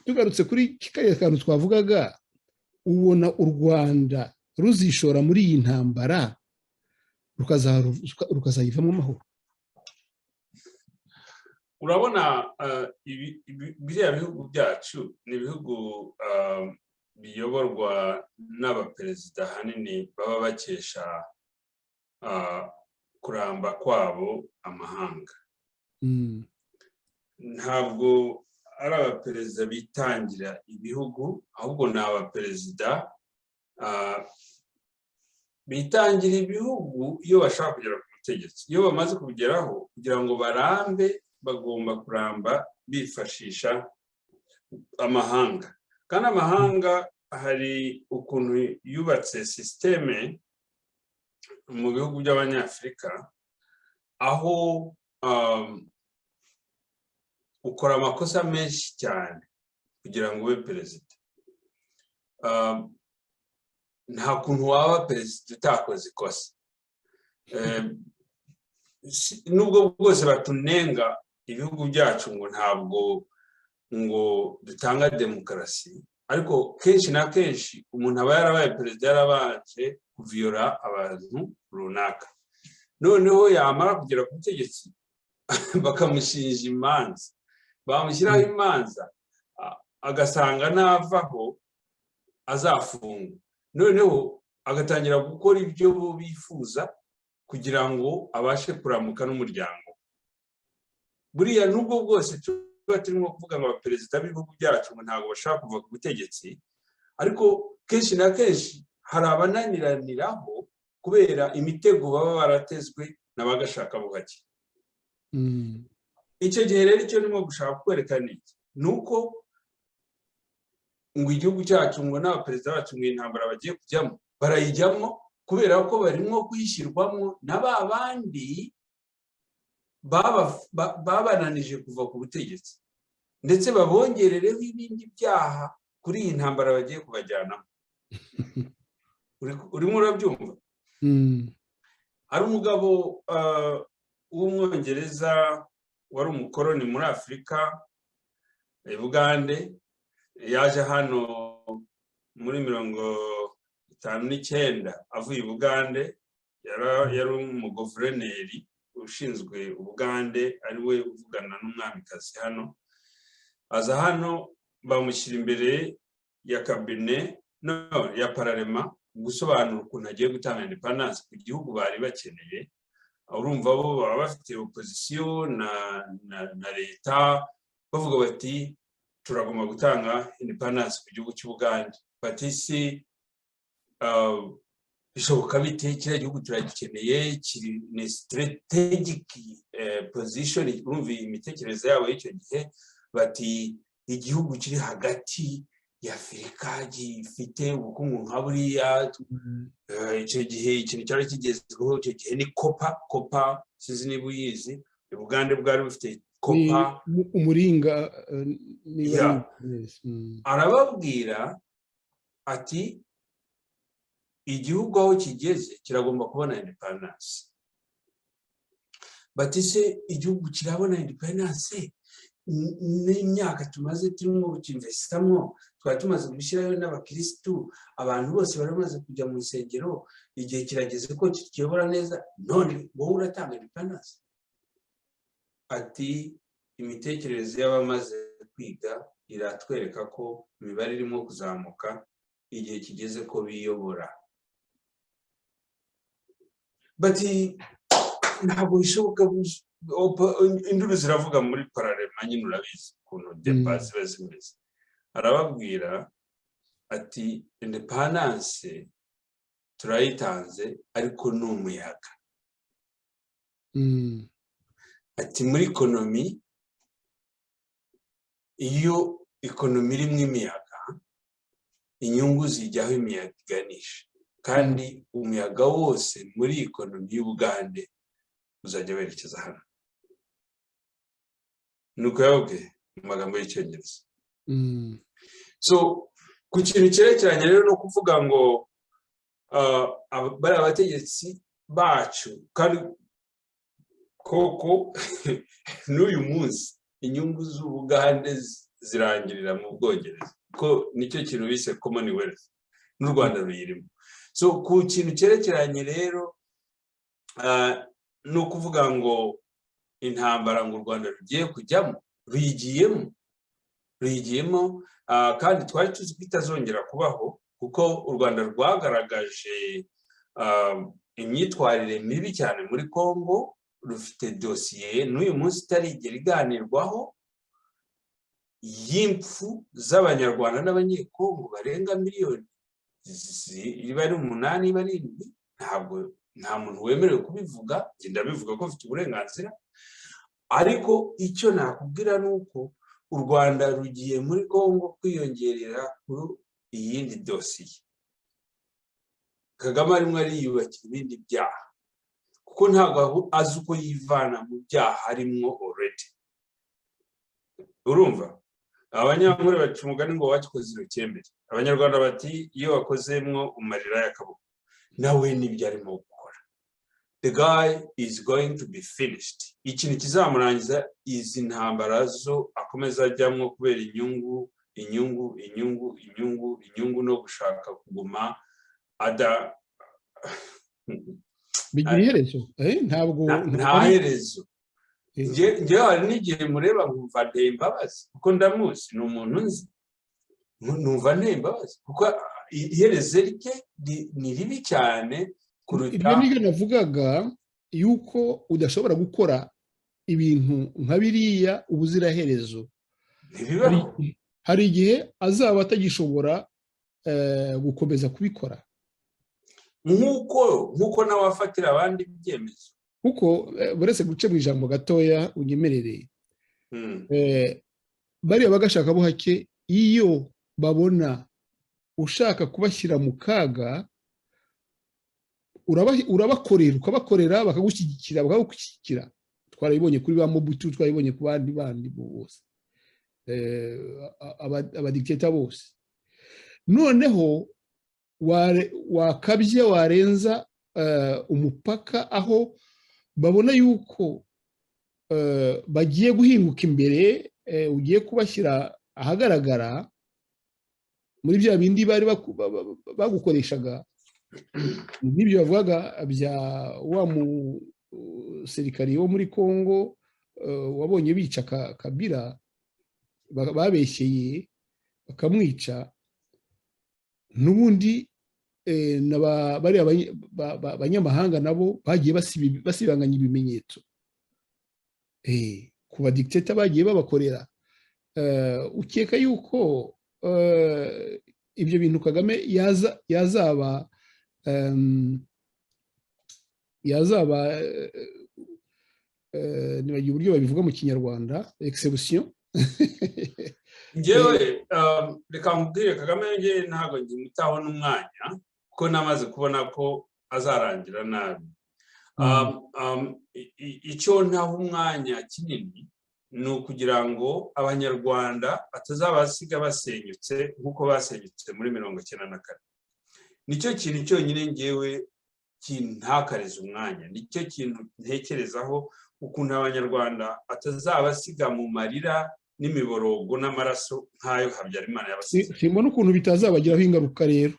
tugarutse kuri kariya kantu twavugaga, ubona u Rwanda ruzishora muri iyi ntambara rukazayivamo amahoro? Urabona biriya bihugu byacu ni ibihugu biyoborwa n'abaperezida ahanini baba bakesha kuramba kwabo amahanga. Ntabwo ari abaperezida bitangira ibihugu, ahubwo ni abaperezida bitangira ibihugu iyo bashaka kugera ku butegetsi. Iyo bamaze kubigeraho, kugira ngo barambe bagomba kuramba bifashisha amahanga. Kandi amahanga hari ukuntu yubatse sisiteme mu bihugu by'Abanyafurika, aho ukora amakosa menshi cyane kugira ngo ube perezida. Nta kuntu waba perezida utakoze ikosa. Nubwo bwose batunenga ibihugu byacu ngo ntabwo ngo dutanga demokarasi, ariko kenshi na kenshi umuntu aba yarabaye perezida yarabanje kuviyora abantu runaka, noneho yamara kugera ku butegetsi bakamushinja imanza, bamushyiraho imanza agasanga navaho azafungwa, noneho agatangira gukora ibyo bifuza kugira ngo abashe kuramuka n'umuryango. Buriya nubwo bwose tuba turimo kuvuga ngo abaperezida b'ibihugu byacu ngo ntabwo bashaka kuva ku butegetsi, ariko kenshi na kenshi hari abananiraniraho kubera imitego baba baratezwe n'abagashaka buhake. Icyo gihe rero icyo ndimo gushaka kwerekana iki ni uko ngo igihugu cyacu ngo n'abaperezida bacu ngo intambara bagiye kujyamo barayijyamo kubera ko barimo kuyishyirwamo na ba bandi babananije kuva ku butegetsi, ndetse babongerereho ibindi byaha kuri iyi ntambara bagiye kubajyanamo. Urimo urabyumva? Hari umugabo w'umwongereza wari umukoroni muri Afurika, Bugande, yaje hano muri 1959 avuye i Bugande. Yari umuguverineri ushinzwe Ubugande, ari we uvugana n'umwamikazi hano. Aza hano bamushyira imbere ya kabine ya pararema gusobanura ukuntu agiye gutanga independence ku gihugu bari bakeneye. Urumva bo baba bafite opposition na leta, bavuga bati turagomba gutanga independence ku gihugu cy'Ubugande. Bati si bishoboka bite, kiriya gihugu turagikeneye, kiri ni strategic position. Urumva imitekerereze yabo y'icyo gihe, bati igihugu kiri hagati y'Afurika gifite ubukungu nka buriya. Icyo gihe ikintu cyari kigezweho icyo gihe ni kopa, sinzi niba uyizi. Ubugande bwari bufite kopa, umuringa. Arababwira ati igihugu aho kigeze kiragomba kubona independence. Bati se igihugu kirabona independence? N'imyaka tumaze turimo gukinvestamo, twari tumaze gushyiraho n'abakirisitu, abantu bose bari bamaze kujya mu nsengero, igihe kirageze ko kiyobora neza, none wowe uratanga independence? Ati imitekerereze y'abamaze kwiga iratwereka ko imibare irimo kuzamuka, igihe kigeze ko biyobora. Bati ntabwo bishoboka. Induru ziravuga muri pararema, nyine urabizi ukuntu deba ziba zimeze. Arababwira ati independence turayitanze, ariko ni umuyaga. Ati muri ekonomi, iyo ekonomi irimo imiyaga, inyungu zijyaho imiyaga iganisha, kandi umuyaga wose muri ekonomi y'Ubugande uzajya werekeza hano. Nuko yababwiye mu magambo y'Icyongereza. So ku kintu cyerekeranye rero no kuvuga ngo bari abategetsi bacu, kandi koko n'uyu munsi inyungu z'Ubugande zirangirira mu Bwongereza, ko nicyo kintu bise Commonwealth, n'u Rwanda ruyirimo. So ku kintu cyerekeranye rero no kuvuga ngo intambara ngo u Rwanda rugiye kujyamo, ruyigiyemo, kandi twari tuzi ko itazongera kubaho, kuko u Rwanda rwagaragaje imyitwarire mibi cyane muri Congo. Rufite dosiye n'uyu munsi itarigera iganirwaho y'impfu z'Abanyarwanda n'Abanyekongo barenga miliyoni bari 8 barindwi. Nta muntu wemerewe kubivuga, ndabivuga ko mfite uburenganzira. Ariko icyo nakubwira ni uko u Rwanda rugiye muri Congo kwiyongerera kuri iyindi dosiye. Kagame arimo ariyubakira ibindi byaha, kuko ntabwo azi uko yivana mu byaha arimo already. urumva abanyankore baca umugani ngo wagikoze urukembere, abanyarwanda bati iyo wakozemwo umarira y'akaboko, nawe nibyo arimo gukora. The guy is going to be finished. Ikintu kizamurangiza izi ntambara zo akomeza ajyamwo kubera inyungu no gushaka kuguma bigira iherezo ntabwo nta herezo. Njye hari n'igihe mureba nkumva nteye imbabazi kuko ndamuzi, ni umuntu nzi, numva nteye imbabazi kuko iherezo rye ni ribi cyane kuruta. Ibyo nibyo navugaga, yuko udashobora gukora ibintu nka biriya ubuziraherezo. Hari igihe azaba atagishobora gukomeza kubikora, nk'uko nawe afatira abandi ibyemezo. kuko buretse guce mu ijambo gatoya unyemerereye, bariya bagashaka buhake iyo babona ushaka kubashyira mu kaga ukabakorera bakagushyigikira. Twarabibonye kuri ba Mobutu, twarabibonye ku bandi bose, abadikiteta bose. Noneho wakabye warenza umupaka aho babona yuko bagiye guhinguka imbere, ugiye kubashyira ahagaragara muri bya bindi bari bagukoreshaga, n'ibyo bavugaga bya wa musirikari wo muri Kongo wabonye bica Kabila, babeshyeye bakamwica. N'ubundi bari abanyamahanga nabo bagiye basibanganya ibimenyetso ku badikiteta bagiye babakorera. Ukeka yuko ibyo bintu Kagame yazaba nibagiye uburyo babivuga mu Kinyarwanda, exception. Njyewe reka mubwire Kagame, njye ntabwo ngimutaho n'umwanya kuko namaze kubona ko azarangira nabi. Icyo ntaho umwanya kinini ni ukugira ngo abanyarwanda batazabasiga basenyutse nk'uko basenyutse muri 1994. Nicyo kintu cyonyine njyewe kintakariza umwanya, nicyo kintu ntekerezaho, ukuntu abanyarwanda atazabasiga mu marira n'imiborogo n'amaraso nk'ayo Habyarimana yabasize. Simbona ukuntu bitazabagiraho ingaruka rero.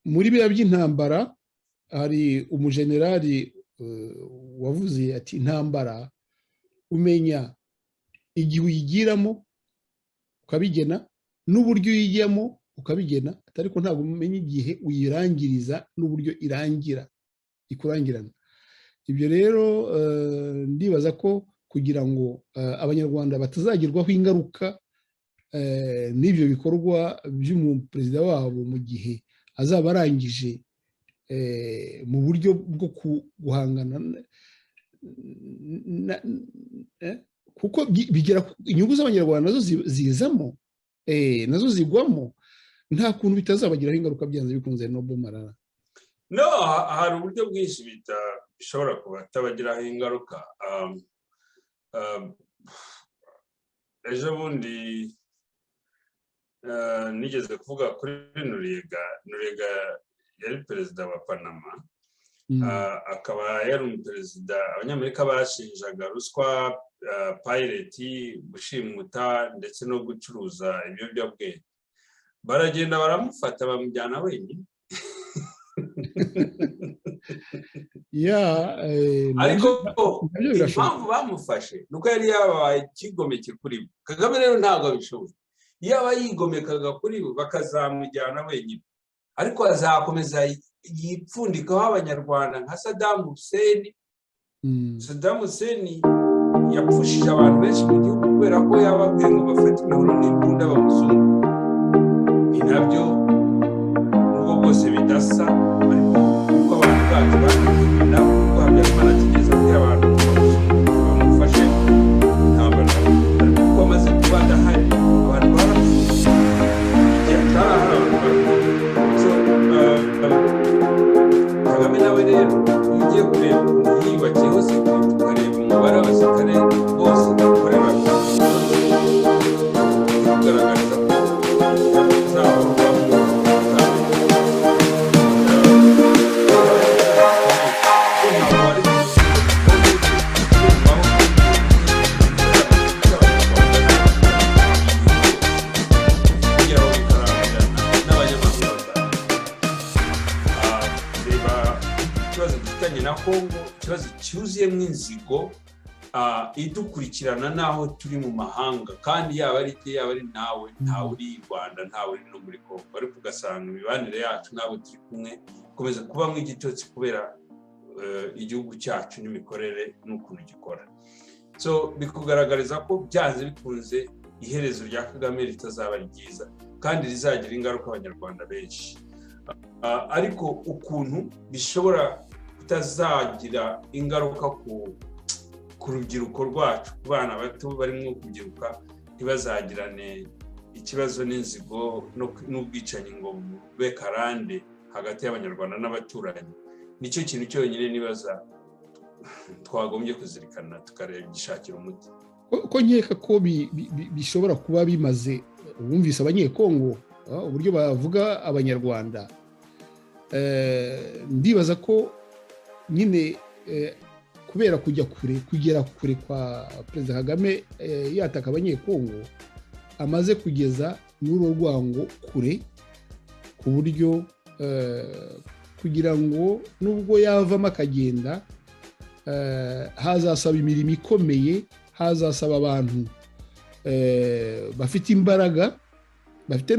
Muri biriya by'intambara hari umujenerali wavuze ati intambara umenya igihe uyigiramo ukabigena n'uburyo uyijyamo ukabigena, ariko ntabwo umenya igihe uyirangiriza n'uburyo ikurangirana. Ibyo rero ndibaza ko kugira ngo abanyarwanda batazagirwaho ingaruka n'ibyo bikorwa by'umuperezida wabo mu gihe azaba arangije mu buryo bwo guhangana, kuko bigira inyungu z'abanyarwanda nazo zizamo, nazo zigwamo. Nta kuntu bitazabagiraho ingaruka byanze bikunze. Nobo Marara, no, hari uburyo bwinshi bishobora kubatabagiraho ingaruka. Ejo bundi nigeze kuvuga kuri Noriega yari perezida wa Panama, akaba yari umuperezida abanyamerika bashinjaga ruswa, pirate, gushimuta ndetse no gucuruza ibiyobyabwenge. Baragenda baramufata bamujyana wenyine. Ariko impamvu bamufashe nuko yari yabaye ikigomeke kuri bo. Kagame rero ntabwo abishoboye. Iyo aba yigomekaga kuri bo bakazamujyana wenyine, ariko azakomeza yipfundikaho abanyarwanda nka Saddam Hussein. Saddam Hussein yapfushije abantu benshi mu gihugu kubera ko yababwiye ngo bafate imihoro n'imbunda bamuzungu. Ni nabyo nubwo bwose bidasa, ariko uko abantu bacu bakigenda kuko Habyarimana atigeze abwira abantu bamufashe intambara, ariko uko amaze kuba adahari abantu barapfuye. Igihe atarahari Kagame nawe rero iyo ugiye kureba ukuntu yiyubakiyeho sekirite ukareba umubare w'abasirikare bose bakorera ikibazo dufitanye na Kongo, ikibazo cyuzuyemo inzigo idukurikirana n'aho turi mu mahanga, kandi yaba ari nawe, ntawe uri i Rwanda, ntawe uri no muri Kongo, ariko ugasanga imibanire yacu n'abo turi kumwe ikomeza kubamo igitotsi kubera igihugu cyacu n'imikorere n'ukuntu gikora. So bikugaragariza ko byanze bikunze iherezo rya Kagame ritazaba ryiza kandi rizagira ingaruka abanyarwanda benshi, ariko ukuntu bishobora kutazagira ingaruka ku rubyiruko rwacu, ku bana bato barimo kubyiruka, ntibazagirane ikibazo n'inzigo n'ubwicanyi ngo bube karande hagati y'abanyarwanda n'abaturanyi. Nicyo kintu cyonyine nibaza twagombye kuzirikana tukareba gishakira umuti. Ko nkeka ko bishobora kuba bimaze, wumvise abanyekongo uburyo bavuga abanyarwanda, ndibaza ko nyine kubera kugera kure kwa Perezida Kagame yataka abanyekongo, amaze kugeza n'uru rwango kure, ku buryo kugira ngo nubwo yavamo akagenda, hazasaba imirimo ikomeye, hazasaba abantu bafite imbaraga, bafite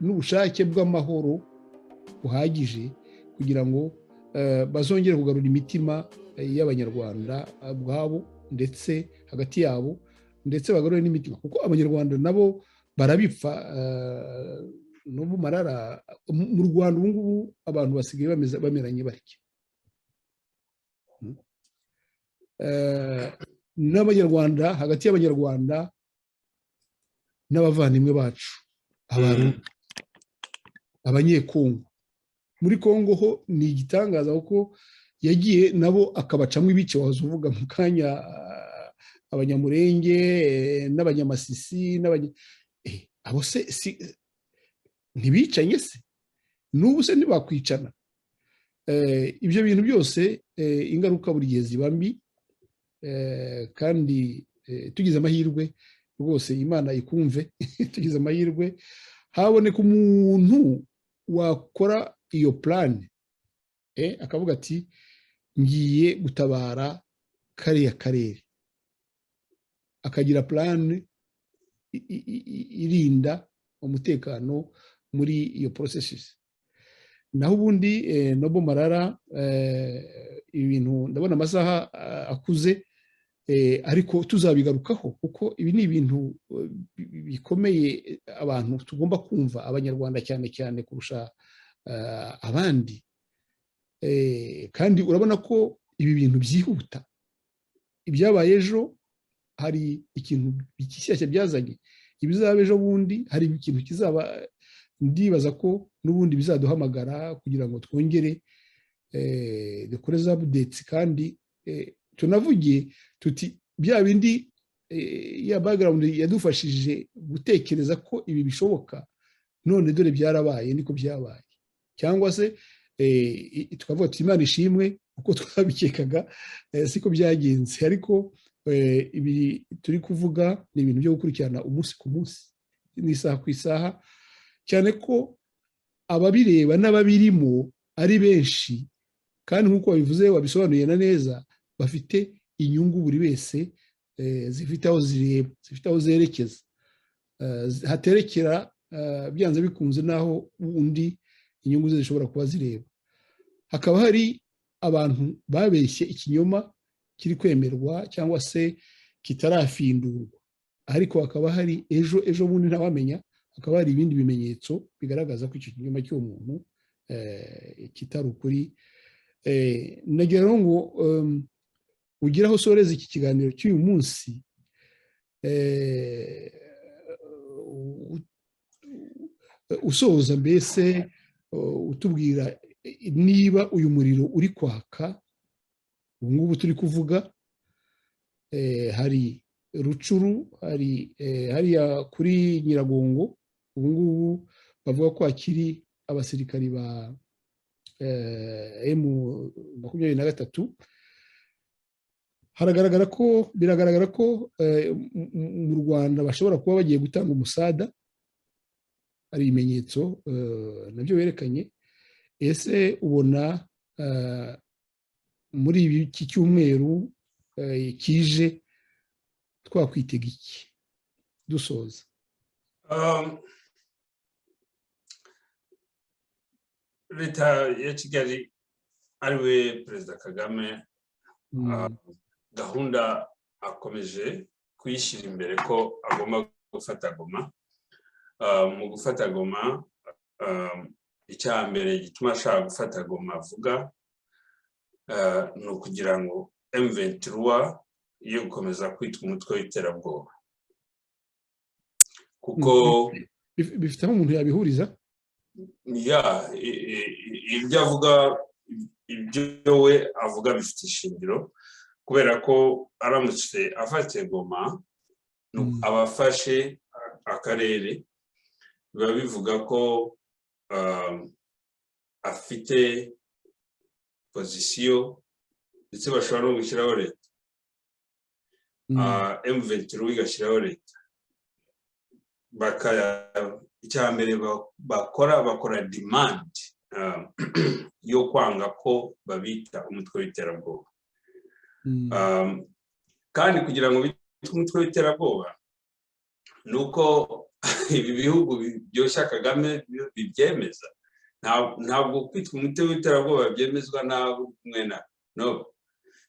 n'ubushake bw'amahoro buhagije, kugira ngo bazongere kugarura imitima y'abanyarwanda ubwabo ndetse hagati yabo, ndetse bagarure n'imitima, kuko abanyarwanda nabo barabipfa n'ubumarara. Mu Rwanda ubu ngubu abantu basigaye bameranye batya, n'abanyarwanda, hagati y'abanyarwanda n'abavandimwe bacu abanyekongo. Muri Kongo ho ni igitangaza kuko yagiye nabo akabacamo ibice, waza uvuga mu kanya abanyamurenge n'abanyamasisi abo se ntibicanye se? N'ubu se ntibakwicana? Ibyo bintu byose ingaruka buri gihe ziba mbi, kandi tugize amahirwe rwose, Imana ikumve, tugize amahirwe haboneka umuntu wakora iyo plan, akavuga ati ngiye gutabara kariya karere, akagira plan irinda umutekano muri iyo processes. Naho ubundi Nobo Marara, ibintu ndabona amasaha akuze, ariko tuzabigarukaho kuko ibi ni ibintu bikomeye abantu tugomba kumva, abanyarwanda cyane cyane kurusha abandi, kandi urabona ko ibi bintu byihuta. Ibyabaye ejo hari ikintu gishyashya byazanye, ibizaba ejo bundi hari ikintu kizaba. Ndibaza ko n'ubundi bizaduhamagara kugira ngo twongere dukore za updates, kandi tunavuge tuti bya bindi ya background yadufashije gutekereza ko ibi bishoboka, none dore byarabaye, niko byabaye. Cyangwa se tukavuga tuti Imana ishimwe uko twabikekaga siko byagenze, ariko ibi turi kuvuga ni ibintu byo gukurikirana umunsi ku munsi, n'isaha ku isaha, cyane ko ababireba n'ababirimo ari benshi, kandi nk'uko wabivuze wabisobanuye na neza, bafite inyungu buri wese zifite aho zireba, zifite aho zerekeza, haterekera byanze bikunze n'aho undi inyungu ze zishobora kuba zireba. Hakaba hari abantu babeshye ikinyoma kiri kwemerwa cyangwa se kitarafindurwa, ariko hakaba hari ejo bundi ntawamenya, hakaba hari ibindi bimenyetso bigaragaza ko icyo kinyoma cy'uwo muntu kitari ukuri. Nagira ngo ugire aho usoreza iki kiganiro cy'uyu munsi, usoza mbese utubwira niba uyu muriro uri kwaka ubu ngubu turi kuvuga, hari Rucuru, hari hariya kuri Nyiragongo, ubu ngubu bavuga ko hakiri abasirikari ba M23. Biragaragara ko mu Rwanda bashobora kuba bagiye gutanga umusada, hari ibimenyetso nabyo berekanye. ese ubona muri iki cyumweru kije twakwitega iki dusoza? leta ya Kigali ariwe Perezida Kagame gahunda akomeje kuyishyira imbere ko agomba gufata Goma. Mu gufata Goma icya mbere gituma ashaka gufata Goma avuga ni ukugira ngo M23 yo gukomeza kwitwa umutwe w'iterabwoba, kuko bifite aho umuntu yabihuriza. Ibyo avuga, ibyo we avuga bifite ishingiro, kubera ko aramutse afatiye Goma abafashe akarere, biba bivuga ko afite pozisiyo ndetse bashobora no gushyiraho leta. M23 igashyiraho leta, icya mbere bakora demand yo kwanga ko babita umutwe w'iterabwoba. Kandi kugira ngo bite umutwe w'iterabwoba ni uko ibi bihugu byoshya Kagame bibyemeza. Ntabwo kwitwa umutwe w'iterabwoba byemezwa n'abo mwena, no.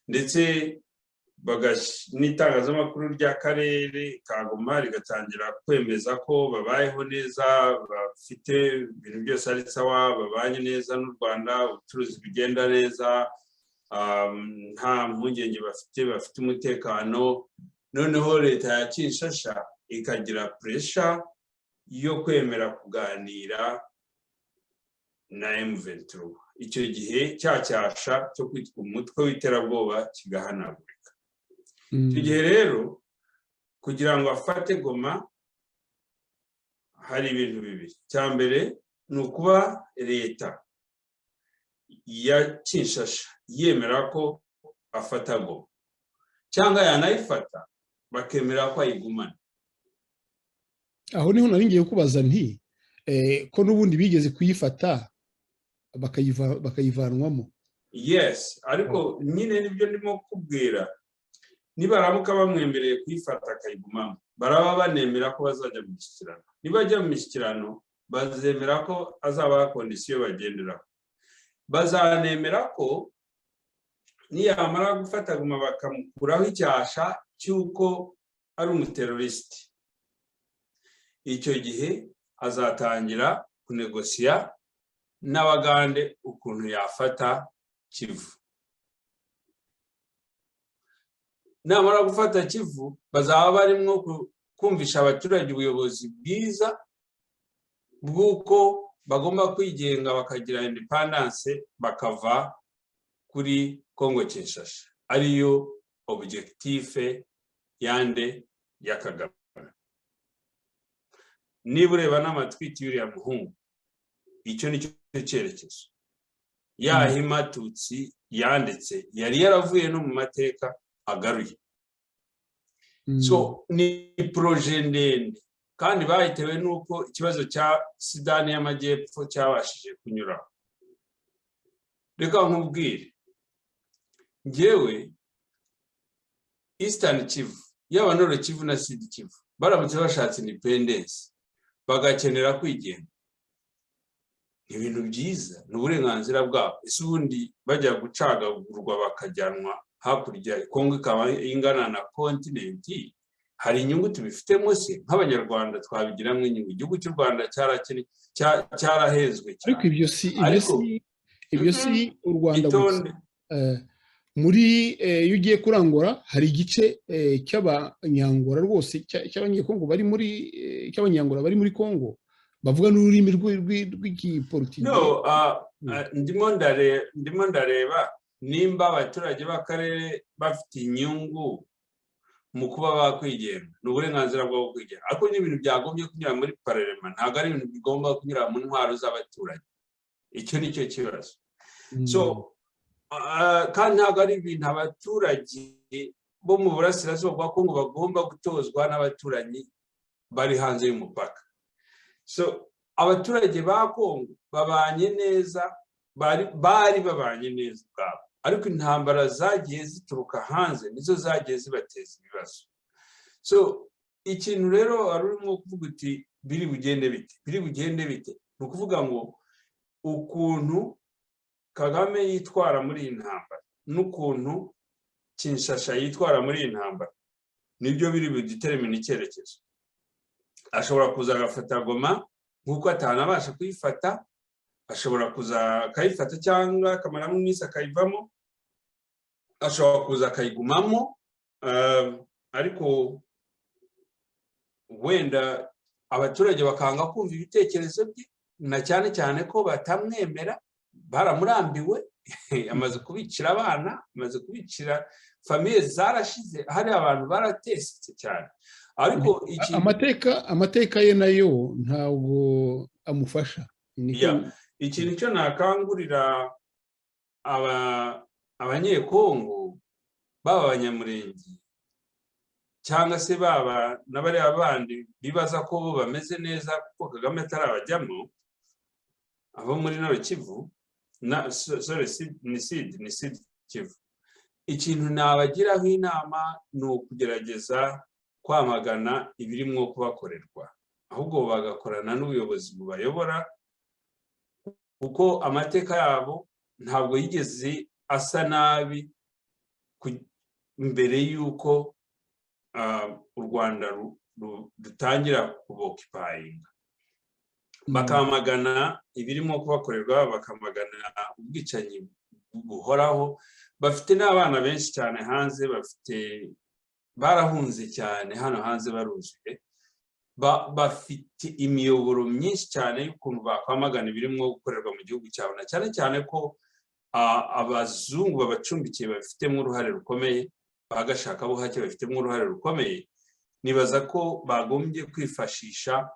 Ndetse n'itangazamakuru ry'akarere ka Goma rigatangira kwemeza ko babayeho neza, bafite ibintu byose ari sawa, babanye neza n'u Rwanda, ubucuruzi bugenda neza, nta mpungenge bafite umutekano. Noneho leta ya Kinshasa ikagira pressure yo kwemera kuganira na M23. Icyo gihe cyacyasha cyo kwitwa umutwe w'iterabwoba kigahanagurika. Icyo gihe rero kugira ngo afate Goma hari ibintu bibiri. Cya mbere ni ukuba leta ya Kinshasa yemera ko afata Goma, cyangwa yanayifata bakemera ko ayigumana. Aho niho nari ngiye kubaza nti ko n'ubundi bigeze kuyifata bakayivanwamo. Yes, ariko nyine nibyo ndimo kubwira. Nibaramuka bamwemereye kuyifata akayigumamo, baraba banemera ko bazajya mu mishyikirano. Nibajya mu mishyikirano bazemera ko azaba kondisiyo bagenderaho. Bazanemera ko niyamara gufata Goma bakamukuraho icyasha cy'uko ari umuteroriste. Icyo gihe azatangira kunegosiya n'Abagande ukuntu yafata Kivu. Namara gufata Kivu bazaba barimo kumvisha abaturage ubuyobozi bwiza bw'uko bagomba kwigenga bakagira independence, bakava kuri Kongo Kinshasa, ariyo objective yande ya Kagame. Niba ureba n'amatwiti y'uriya muhungu, icyo ni cyo cyerekezo. Yahima Tutsi yanditse yari yaravuye no mu mateka agaruye. So ni proje ndende, kandi bahitewe nuko ikibazo cya Sudani y'Amajyepfo cyabashije kunyuraho. Reka nkubwire, njyewe Eastern Kivu, yaba Nord Kivu na Sud Kivu, baramutse bashatse independence bagakenera kwigenga, ibintu byiza, n'uburenganzira bwabo. Ese ubundi bajya gucagagurwa bakajyanwa hakurya, Kongo ikaba ingana na kontinenti, hari inyungu tubifitemo se nk'Abanyarwanda? Twabigiramo inyungu. Igihugu cy'u Rwanda cyarahezwe cyane. Ariko ibyo si u Rwanda gusa. Muri iyo ugiye kurangura hari igice cy'Abanyangora rwose, cy'Abanyekongo bari muri, cy'Abanyangora bari muri Kongo bavuga n'ururimi rw'igipolitiki. No, ndimo ndareba nimba abaturage b'akarere bafite inyungu mu kuba bakwigenga, n'uburenganzira bwo kwigenga. Ariko n'ibintu byagombye kunyura muri parlement, ntabwo ari ibintu bigomba kunyura mu ntwaro z'abaturage. Icyo ni cyo kibazo. So kandi ntabwo ari ibintu abaturage bo mu burasirazuba bwa Kongo bagomba gutozwa n'abaturanyi bari hanze y'umupaka. So abaturage ba Kongo babanye neza bari babanye neza ubwabo, ariko intambara zagiye zituruka hanze nizo zagiye zibateza ibibazo. So ikintu rero ari urimo kuvuga uti biri bugende bite, ni ukuvuga ngo ukuntu Kagame yitwara muri iyi ntambara n'ukuntu Kinshasa yitwara muri iyi ntambara nibyo biri budetermine icyerekezo. Ashobora kuza agafata Goma nk'uko atanabasha kuyifata, ashobora kuza akayifata cyangwa akamaramo iminsi akayivamo, ashobora kuza akayigumamo, ariko wenda abaturage bakanga kumva ibitekerezo bye, na cyane cyane ko batamwemera, baramurambiwe, amaze kubicira abana, amaze kubicira famiye zarashize, hari abantu baratesetse cyane. Ariko amateka ye nayo ntabwo amufasha. Ikintu cyo nakangurira abanyekongo, baba abanyamurenge cyangwa se baba n'abariya bandi bibaza ko bo bameze neza kuko Kagame atarabajyamo, abo muri Nord Kivu ni Sud Kivu, ikintu nabagiraho inama ni ukugerageza kwamagana ibirimo kubakorerwa, ahubwo bagakorana n'ubuyobozi bubayobora, kuko amateka yabo ntabwo yigeze asa nabi mbere y'uko u Rwanda rutangira kubokipayinga. Bakamagana ibirimo kubakorerwa, bakamagana ubwicanyi buhoraho. Bafite n'abana benshi cyane hanze, barahunze cyane, hano hanze baruzuye, bafite imiyoboro myinshi cyane y'ukuntu bakwamagana ibirimo gukorerwa mu gihugu cyabo, na cyane cyane ko abazungu babacumbikiye babifitemo uruhare rukomeye, bagashaka buhake babifitemo uruhare rukomeye. Nibaza ko bagombye kwifashisha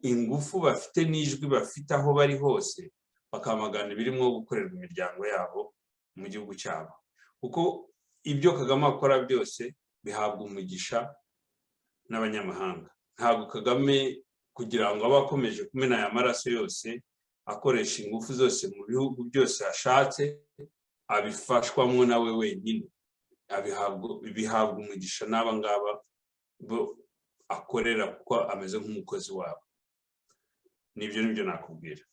ingufu bafite n'ijwi bafite aho bari hose, bakamagana ibirimo gukorerwa imiryango yabo mu gihugu cyabo, kuko ibyo Kagame akora byose bihabwa umugisha n'abanyamahanga. Ntabwo Kagame kugira ngo abe akomeje kumena aya maraso yose, akoresha ingufu zose mu bihugu byose ashatse, abifashwamo nawe wenyine, bihabwa umugisha n'aba ngaba bo akorera, kuko ameze nk'umukozi wabo. Nibyo nakubwira.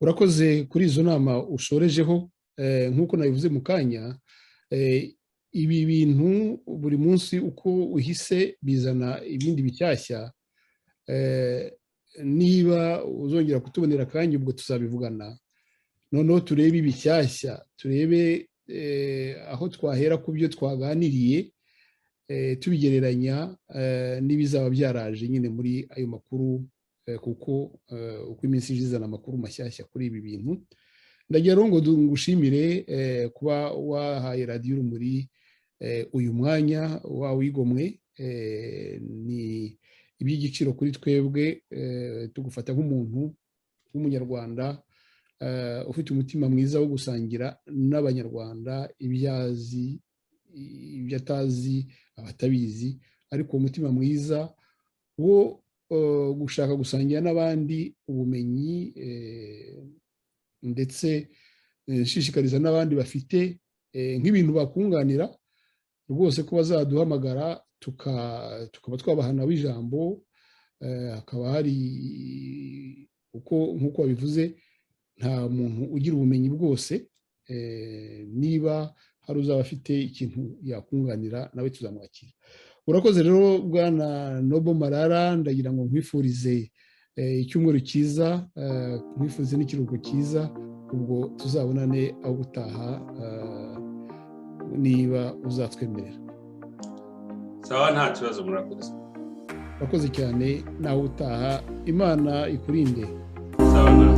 Urakoze kuri izo nama ushorejeho. Nk'uko nabivuze mu kanya, ibi bintu buri munsi uko uhise bizana ibindi bishyashya. Niba uzongera kutubonera akanya ubwo tuzabivugana, noneho turebe ibishyashya, turebe aho twahera ku byo twaganiriye, tubigereranya n'ibizaba byaraje nyine muri ayo makuru, kuko uko iminsi izana amakuru mashyashya kuri ibi bintu. Ndagira ngo ngushimire kuba wahaye radiyo Urumuri uyu mwanya wawigomwe. Ni iby'igiciro kuri twebwe, tugufata nk'umuntu w'umunyarwanda ufite umutima mwiza wo gusangira n'abanyarwanda ibyo atazi, abatabizi, ariko umutima mwiza wo gushaka gusangira n'abandi ubumenyi, ndetse nshishikariza n'abandi bafite nk'ibintu bakunganira rwose ko bazaduhamagara tukaba twabahana w'ijambo. Hakaba hari nk'uko wabivuze, nta muntu ugira ubumenyi bwose. Niba hari uzaba afite ikintu yakunganira, nawe tuzamwakira. Urakoze rero Bwana Noble Marara, ndagira ngo nkwifurize icyumweru cyiza, nkwifurize n'ikiruhuko cyiza, ubwo tuzabonane aho gutaha niba uzatwemerera. Sawa, nta kibazo. Murakoze cyane, nawe utaha. Imana ikurinde. Sawa.